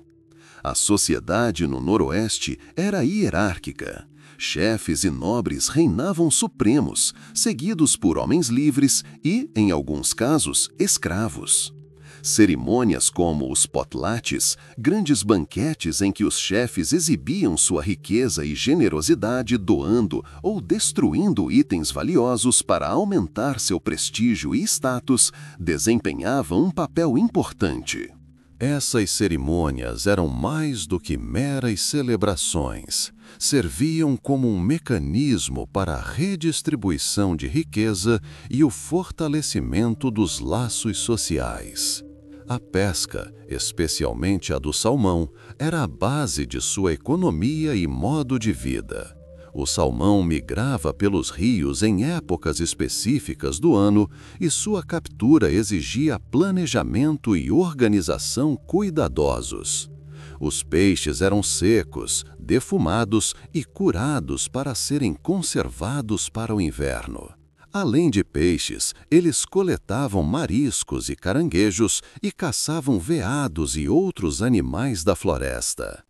A sociedade no Noroeste era hierárquica. Chefes e nobres reinavam supremos, seguidos por homens livres e, em alguns casos, escravos. Cerimônias como os potlates, grandes banquetes em que os chefes exibiam sua riqueza e generosidade doando ou destruindo itens valiosos para aumentar seu prestígio e status, desempenhavam um papel importante. Essas cerimônias eram mais do que meras celebrações. Serviam como um mecanismo para a redistribuição de riqueza e o fortalecimento dos laços sociais. A pesca, especialmente a do salmão, era a base de sua economia e modo de vida. O salmão migrava pelos rios em épocas específicas do ano e sua captura exigia planejamento e organização cuidadosos. Os peixes eram secos, defumados e curados para serem conservados para o inverno. Além de peixes, eles coletavam mariscos e caranguejos e caçavam veados e outros animais da floresta.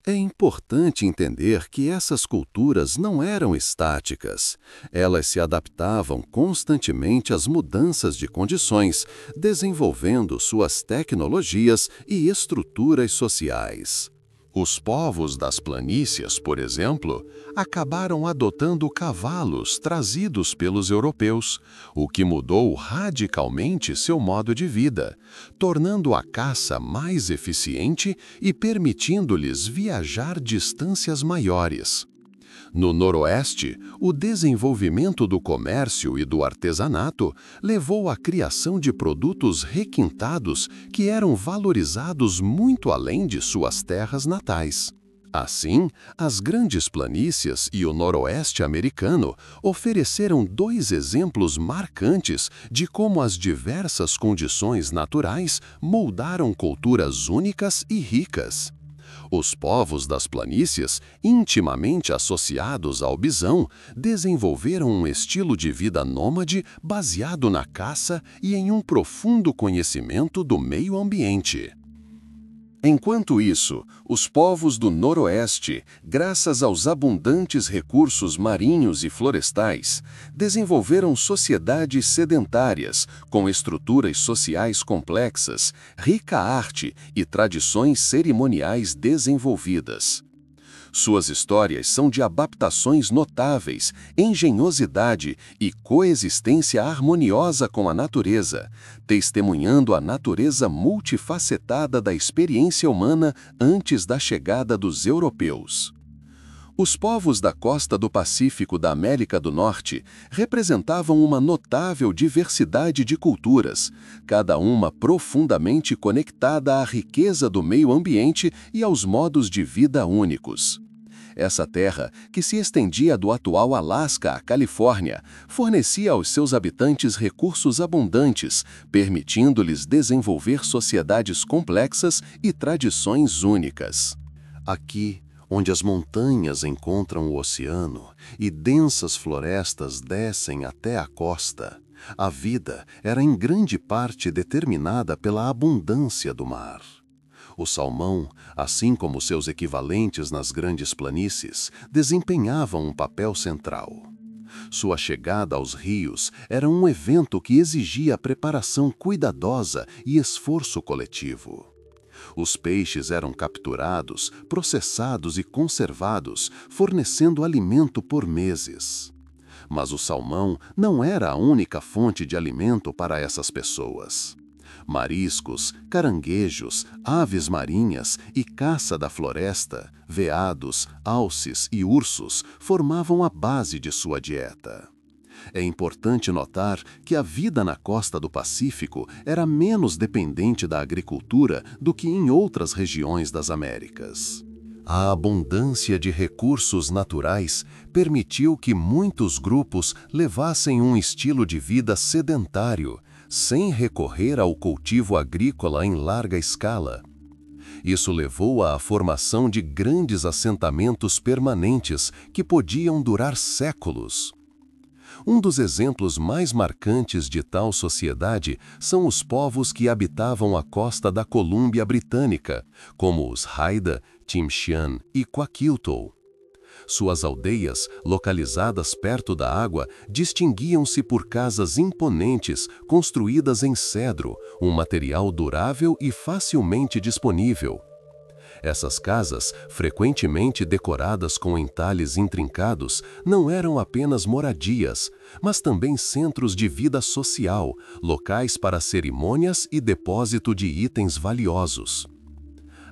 É importante entender que essas culturas não eram estáticas. Elas se adaptavam constantemente às mudanças de condições, desenvolvendo suas tecnologias e estruturas sociais. Os povos das planícies, por exemplo, acabaram adotando cavalos trazidos pelos europeus, o que mudou radicalmente seu modo de vida, tornando a caça mais eficiente e permitindo-lhes viajar distâncias maiores. No Noroeste, o desenvolvimento do comércio e do artesanato levou à criação de produtos requintados que eram valorizados muito além de suas terras natais. Assim, as grandes planícies e o Noroeste americano ofereceram dois exemplos marcantes de como as diversas condições naturais moldaram culturas únicas e ricas. Os povos das planícies, intimamente associados ao bisão, desenvolveram um estilo de vida nômade baseado na caça e em um profundo conhecimento do meio ambiente. Enquanto isso, os povos do Noroeste, graças aos abundantes recursos marinhos e florestais, desenvolveram sociedades sedentárias, com estruturas sociais complexas, rica arte e tradições cerimoniais desenvolvidas. Suas histórias são de adaptações notáveis, engenhosidade e coexistência harmoniosa com a natureza, testemunhando a natureza multifacetada da experiência humana antes da chegada dos europeus. Os povos da costa do Pacífico da América do Norte representavam uma notável diversidade de culturas, cada uma profundamente conectada à riqueza do meio ambiente e aos modos de vida únicos. Essa terra, que se estendia do atual Alasca à Califórnia, fornecia aos seus habitantes recursos abundantes, permitindo-lhes desenvolver sociedades complexas e tradições únicas. Aqui, onde as montanhas encontram o oceano e densas florestas descem até a costa, a vida era em grande parte determinada pela abundância do mar. O salmão, assim como seus equivalentes nas grandes planícies, desempenhavam um papel central. Sua chegada aos rios era um evento que exigia preparação cuidadosa e esforço coletivo. Os peixes eram capturados, processados e conservados, fornecendo alimento por meses. Mas o salmão não era a única fonte de alimento para essas pessoas. Mariscos, caranguejos, aves marinhas e caça da floresta, veados, alces e ursos formavam a base de sua dieta. É importante notar que a vida na costa do Pacífico era menos dependente da agricultura do que em outras regiões das Américas. A abundância de recursos naturais permitiu que muitos grupos levassem um estilo de vida sedentário, sem recorrer ao cultivo agrícola em larga escala. Isso levou à formação de grandes assentamentos permanentes que podiam durar séculos. Um dos exemplos mais marcantes de tal sociedade são os povos que habitavam a costa da Colômbia Britânica, como os Haida, Tsimshian e Kwakiutl. Suas aldeias, localizadas perto da água, distinguiam-se por casas imponentes construídas em cedro, um material durável e facilmente disponível. Essas casas, frequentemente decoradas com entalhes intrincados, não eram apenas moradias, mas também centros de vida social, locais para cerimônias e depósito de itens valiosos.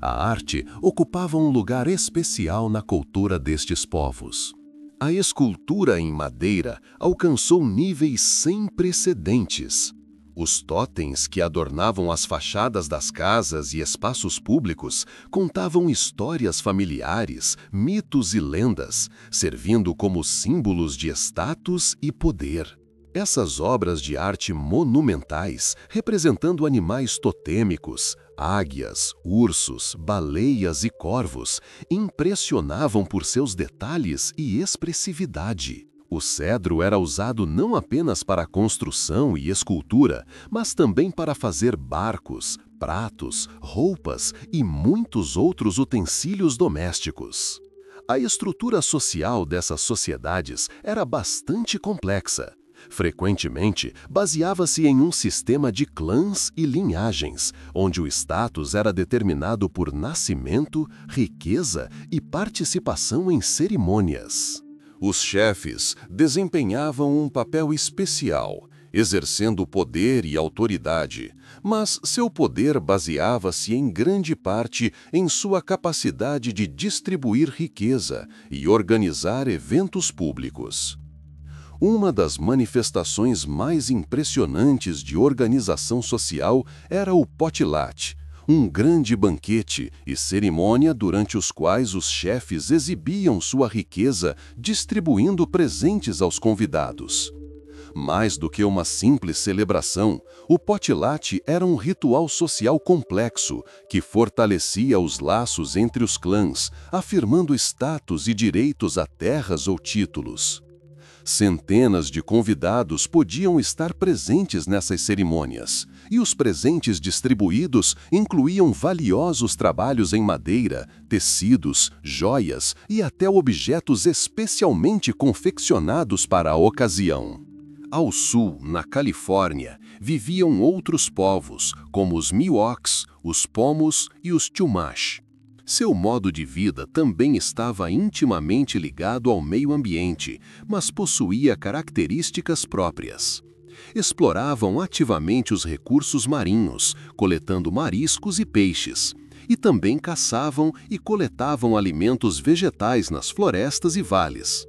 A arte ocupava um lugar especial na cultura destes povos. A escultura em madeira alcançou níveis sem precedentes. Os totens que adornavam as fachadas das casas e espaços públicos contavam histórias familiares, mitos e lendas, servindo como símbolos de status e poder. Essas obras de arte monumentais, representando animais totêmicos, águias, ursos, baleias e corvos, impressionavam por seus detalhes e expressividade. O cedro era usado não apenas para construção e escultura, mas também para fazer barcos, pratos, roupas e muitos outros utensílios domésticos. A estrutura social dessas sociedades era bastante complexa. Frequentemente, baseava-se em um sistema de clãs e linhagens, onde o status era determinado por nascimento, riqueza e participação em cerimônias. Os chefes desempenhavam um papel especial, exercendo poder e autoridade, mas seu poder baseava-se em grande parte em sua capacidade de distribuir riqueza e organizar eventos públicos. Uma das manifestações mais impressionantes de organização social era o potlatch, um grande banquete e cerimônia durante os quais os chefes exibiam sua riqueza distribuindo presentes aos convidados. Mais do que uma simples celebração, o potlatch era um ritual social complexo que fortalecia os laços entre os clãs, afirmando status e direitos a terras ou títulos. Centenas de convidados podiam estar presentes nessas cerimônias, e os presentes distribuídos incluíam valiosos trabalhos em madeira, tecidos, joias e até objetos especialmente confeccionados para a ocasião. Ao sul, na Califórnia, viviam outros povos, como os Miwoks, os Pomos e os Chumash. Seu modo de vida também estava intimamente ligado ao meio ambiente, mas possuía características próprias. Exploravam ativamente os recursos marinhos, coletando mariscos e peixes, e também caçavam e coletavam alimentos vegetais nas florestas e vales.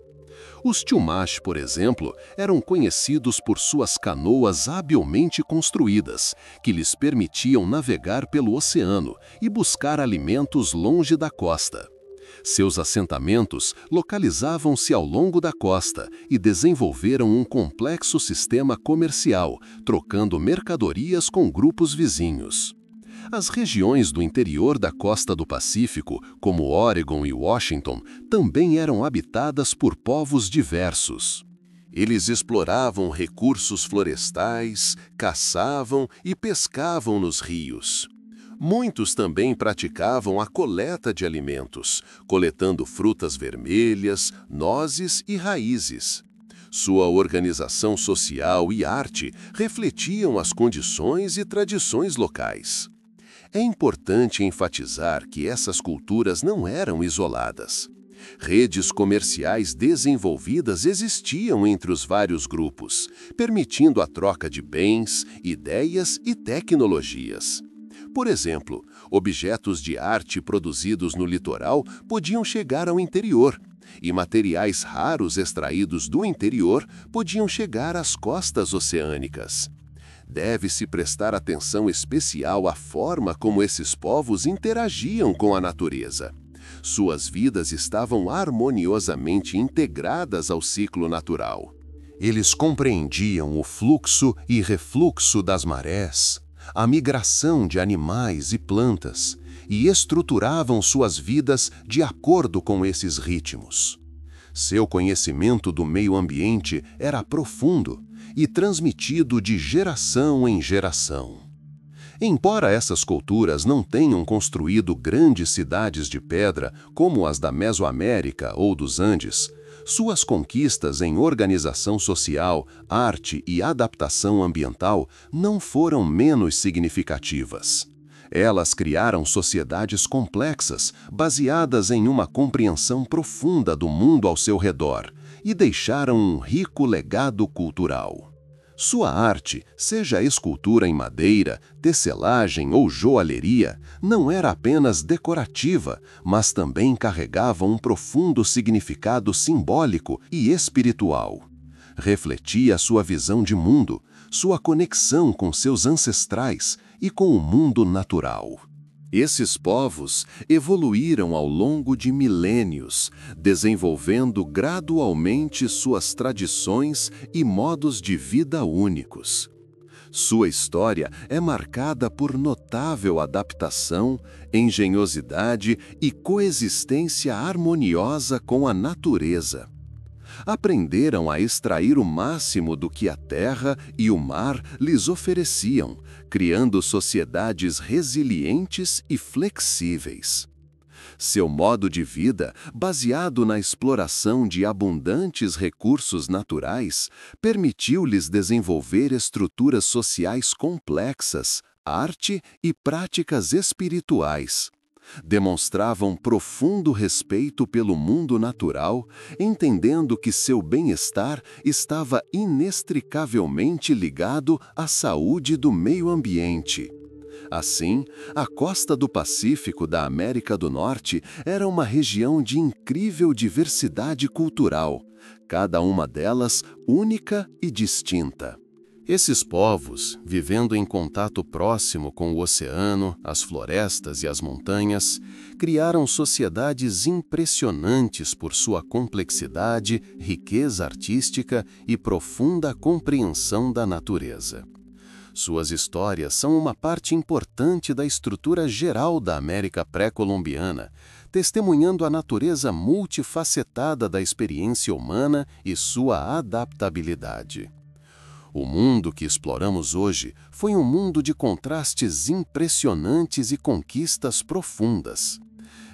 Os Chumash, por exemplo, eram conhecidos por suas canoas habilmente construídas, que lhes permitiam navegar pelo oceano e buscar alimentos longe da costa. Seus assentamentos localizavam-se ao longo da costa e desenvolveram um complexo sistema comercial, trocando mercadorias com grupos vizinhos. As regiões do interior da costa do Pacífico, como Oregon e Washington, também eram habitadas por povos diversos. Eles exploravam recursos florestais, caçavam e pescavam nos rios. Muitos também praticavam a coleta de alimentos, coletando frutas vermelhas, nozes e raízes. Sua organização social e arte refletiam as condições e tradições locais. É importante enfatizar que essas culturas não eram isoladas. Redes comerciais desenvolvidas existiam entre os vários grupos, permitindo a troca de bens, ideias e tecnologias. Por exemplo, objetos de arte produzidos no litoral podiam chegar ao interior, e materiais raros extraídos do interior podiam chegar às costas oceânicas. Deve-se prestar atenção especial à forma como esses povos interagiam com a natureza. Suas vidas estavam harmoniosamente integradas ao ciclo natural. Eles compreendiam o fluxo e refluxo das marés, a migração de animais e plantas, e estruturavam suas vidas de acordo com esses ritmos. Seu conhecimento do meio ambiente era profundo e transmitido de geração em geração. Embora essas culturas não tenham construído grandes cidades de pedra como as da Mesoamérica ou dos Andes, suas conquistas em organização social, arte e adaptação ambiental não foram menos significativas. Elas criaram sociedades complexas, baseadas em uma compreensão profunda do mundo ao seu redor, e deixaram um rico legado cultural. Sua arte, seja escultura em madeira, tecelagem ou joalheria, não era apenas decorativa, mas também carregava um profundo significado simbólico e espiritual. Refletia sua visão de mundo, sua conexão com seus ancestrais e com o mundo natural. Esses povos evoluíram ao longo de milênios, desenvolvendo gradualmente suas tradições e modos de vida únicos. Sua história é marcada por notável adaptação, engenhosidade e coexistência harmoniosa com a natureza. Aprenderam a extrair o máximo do que a terra e o mar lhes ofereciam, criando sociedades resilientes e flexíveis. Seu modo de vida, baseado na exploração de abundantes recursos naturais, permitiu-lhes desenvolver estruturas sociais complexas, arte e práticas espirituais. Demonstravam profundo respeito pelo mundo natural, entendendo que seu bem-estar estava inextricavelmente ligado à saúde do meio ambiente. Assim, a costa do Pacífico da América do Norte era uma região de incrível diversidade cultural, cada uma delas única e distinta. Esses povos, vivendo em contato próximo com o oceano, as florestas e as montanhas, criaram sociedades impressionantes por sua complexidade, riqueza artística e profunda compreensão da natureza. Suas histórias são uma parte importante da estrutura geral da América pré-colombiana, testemunhando a natureza multifacetada da experiência humana e sua adaptabilidade. O mundo que exploramos hoje foi um mundo de contrastes impressionantes e conquistas profundas.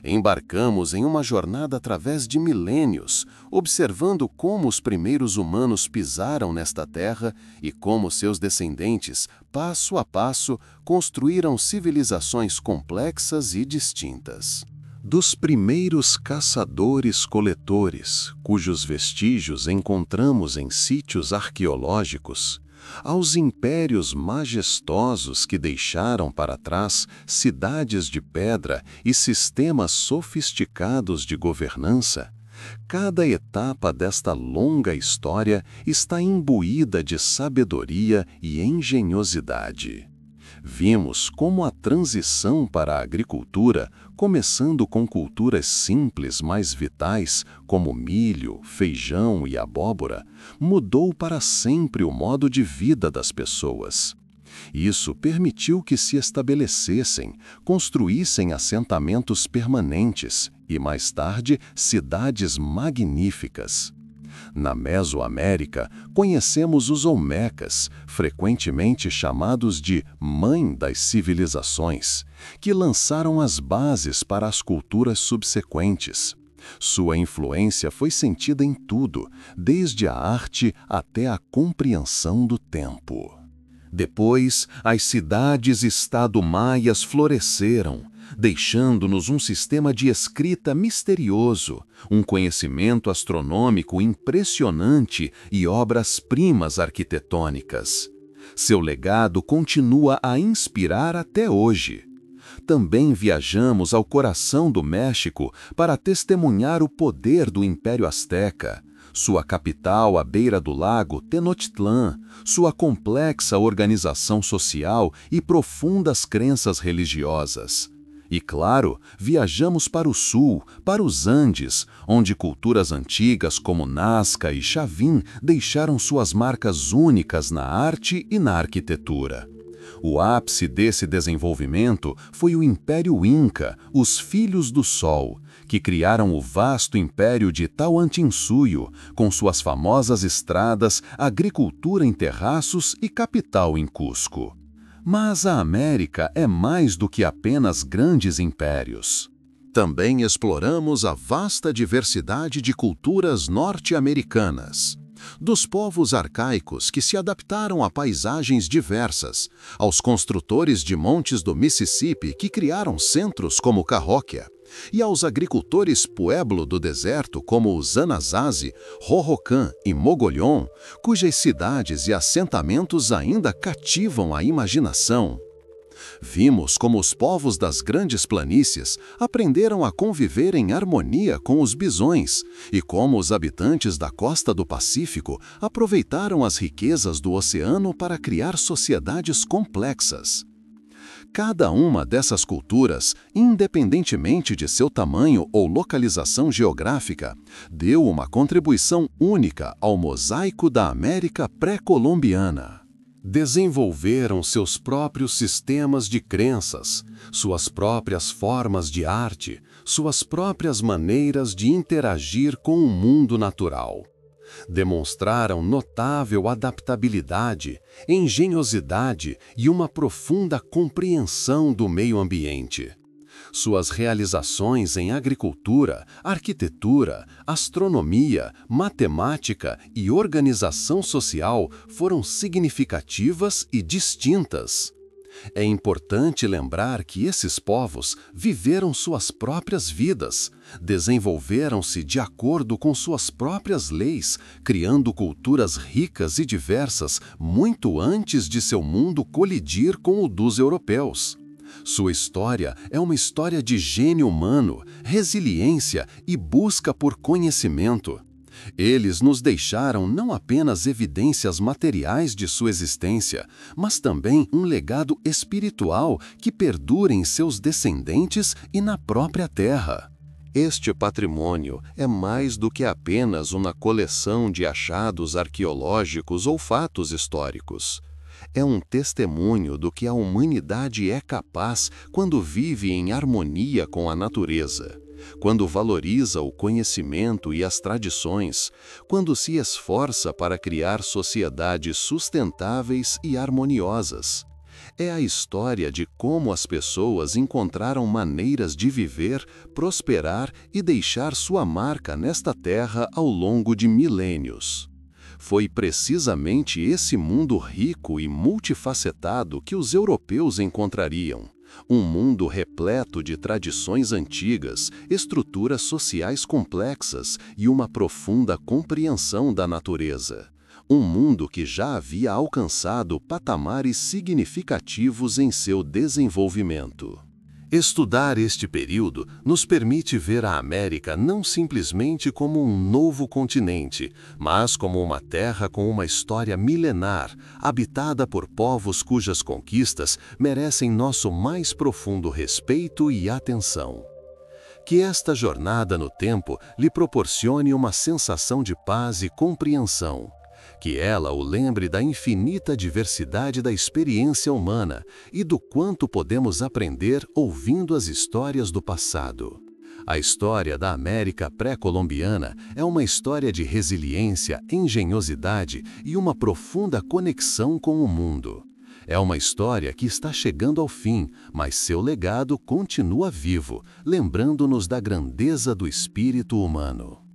Embarcamos em uma jornada através de milênios, observando como os primeiros humanos pisaram nesta terra e como seus descendentes, passo a passo, construíram civilizações complexas e distintas. Dos primeiros caçadores-coletores, cujos vestígios encontramos em sítios arqueológicos, aos impérios majestosos que deixaram para trás cidades de pedra e sistemas sofisticados de governança, cada etapa desta longa história está imbuída de sabedoria e engenhosidade. Vimos como a transição para a agricultura, começando com culturas simples mais vitais, como milho, feijão e abóbora, mudou para sempre o modo de vida das pessoas. Isso permitiu que se estabelecessem, construíssem assentamentos permanentes e, mais tarde, cidades magníficas. Na Mesoamérica, conhecemos os Olmecas, frequentemente chamados de Mãe das Civilizações, que lançaram as bases para as culturas subsequentes. Sua influência foi sentida em tudo, desde a arte até a compreensão do tempo. Depois, as cidades-estado maias floresceram, deixando-nos um sistema de escrita misterioso, um conhecimento astronômico impressionante e obras-primas arquitetônicas. Seu legado continua a inspirar até hoje. Também viajamos ao coração do México para testemunhar o poder do Império Azteca, sua capital à beira do lago Tenochtitlán, sua complexa organização social e profundas crenças religiosas. E, claro, viajamos para o sul, para os Andes, onde culturas antigas como Nazca e Chavin deixaram suas marcas únicas na arte e na arquitetura. O ápice desse desenvolvimento foi o Império Inca, os Filhos do Sol, que criaram o vasto império de Tahuantinsuyo, com suas famosas estradas, agricultura em terraços e capital em Cusco. Mas a América é mais do que apenas grandes impérios. Também exploramos a vasta diversidade de culturas norte-americanas. Dos povos arcaicos que se adaptaram a paisagens diversas, aos construtores de montes do Mississippi que criaram centros como Cahokia, e aos agricultores pueblo do deserto como os Anasazi, Rorocan e Mogollon, cujas cidades e assentamentos ainda cativam a imaginação. Vimos como os povos das grandes planícies aprenderam a conviver em harmonia com os bisões e como os habitantes da costa do Pacífico aproveitaram as riquezas do oceano para criar sociedades complexas. Cada uma dessas culturas, independentemente de seu tamanho ou localização geográfica, deu uma contribuição única ao mosaico da América pré-colombiana. Desenvolveram seus próprios sistemas de crenças, suas próprias formas de arte, suas próprias maneiras de interagir com o mundo natural. Demonstraram notável adaptabilidade, engenhosidade e uma profunda compreensão do meio ambiente. Suas realizações em agricultura, arquitetura, astronomia, matemática e organização social foram significativas e distintas. É importante lembrar que esses povos viveram suas próprias vidas, desenvolveram-se de acordo com suas próprias leis, criando culturas ricas e diversas muito antes de seu mundo colidir com o dos europeus. Sua história é uma história de gênio humano, resiliência e busca por conhecimento. Eles nos deixaram não apenas evidências materiais de sua existência, mas também um legado espiritual que perdura em seus descendentes e na própria terra. Este patrimônio é mais do que apenas uma coleção de achados arqueológicos ou fatos históricos. É um testemunho do que a humanidade é capaz quando vive em harmonia com a natureza, quando valoriza o conhecimento e as tradições, quando se esforça para criar sociedades sustentáveis e harmoniosas. É a história de como as pessoas encontraram maneiras de viver, prosperar e deixar sua marca nesta terra ao longo de milênios. Foi precisamente esse mundo rico e multifacetado que os europeus encontrariam. Um mundo repleto de tradições antigas, estruturas sociais complexas e uma profunda compreensão da natureza. um mundo que já havia alcançado patamares significativos em seu desenvolvimento. Estudar este período nos permite ver a América não simplesmente como um novo continente, mas como uma terra com uma história milenar, habitada por povos cujas conquistas merecem nosso mais profundo respeito e atenção. Que esta jornada no tempo lhe proporcione uma sensação de paz e compreensão. Que ela o lembre da infinita diversidade da experiência humana e do quanto podemos aprender ouvindo as histórias do passado. A história da América pré-colombiana é uma história de resiliência, engenhosidade e uma profunda conexão com o mundo. É uma história que está chegando ao fim, mas seu legado continua vivo, lembrando-nos da grandeza do espírito humano.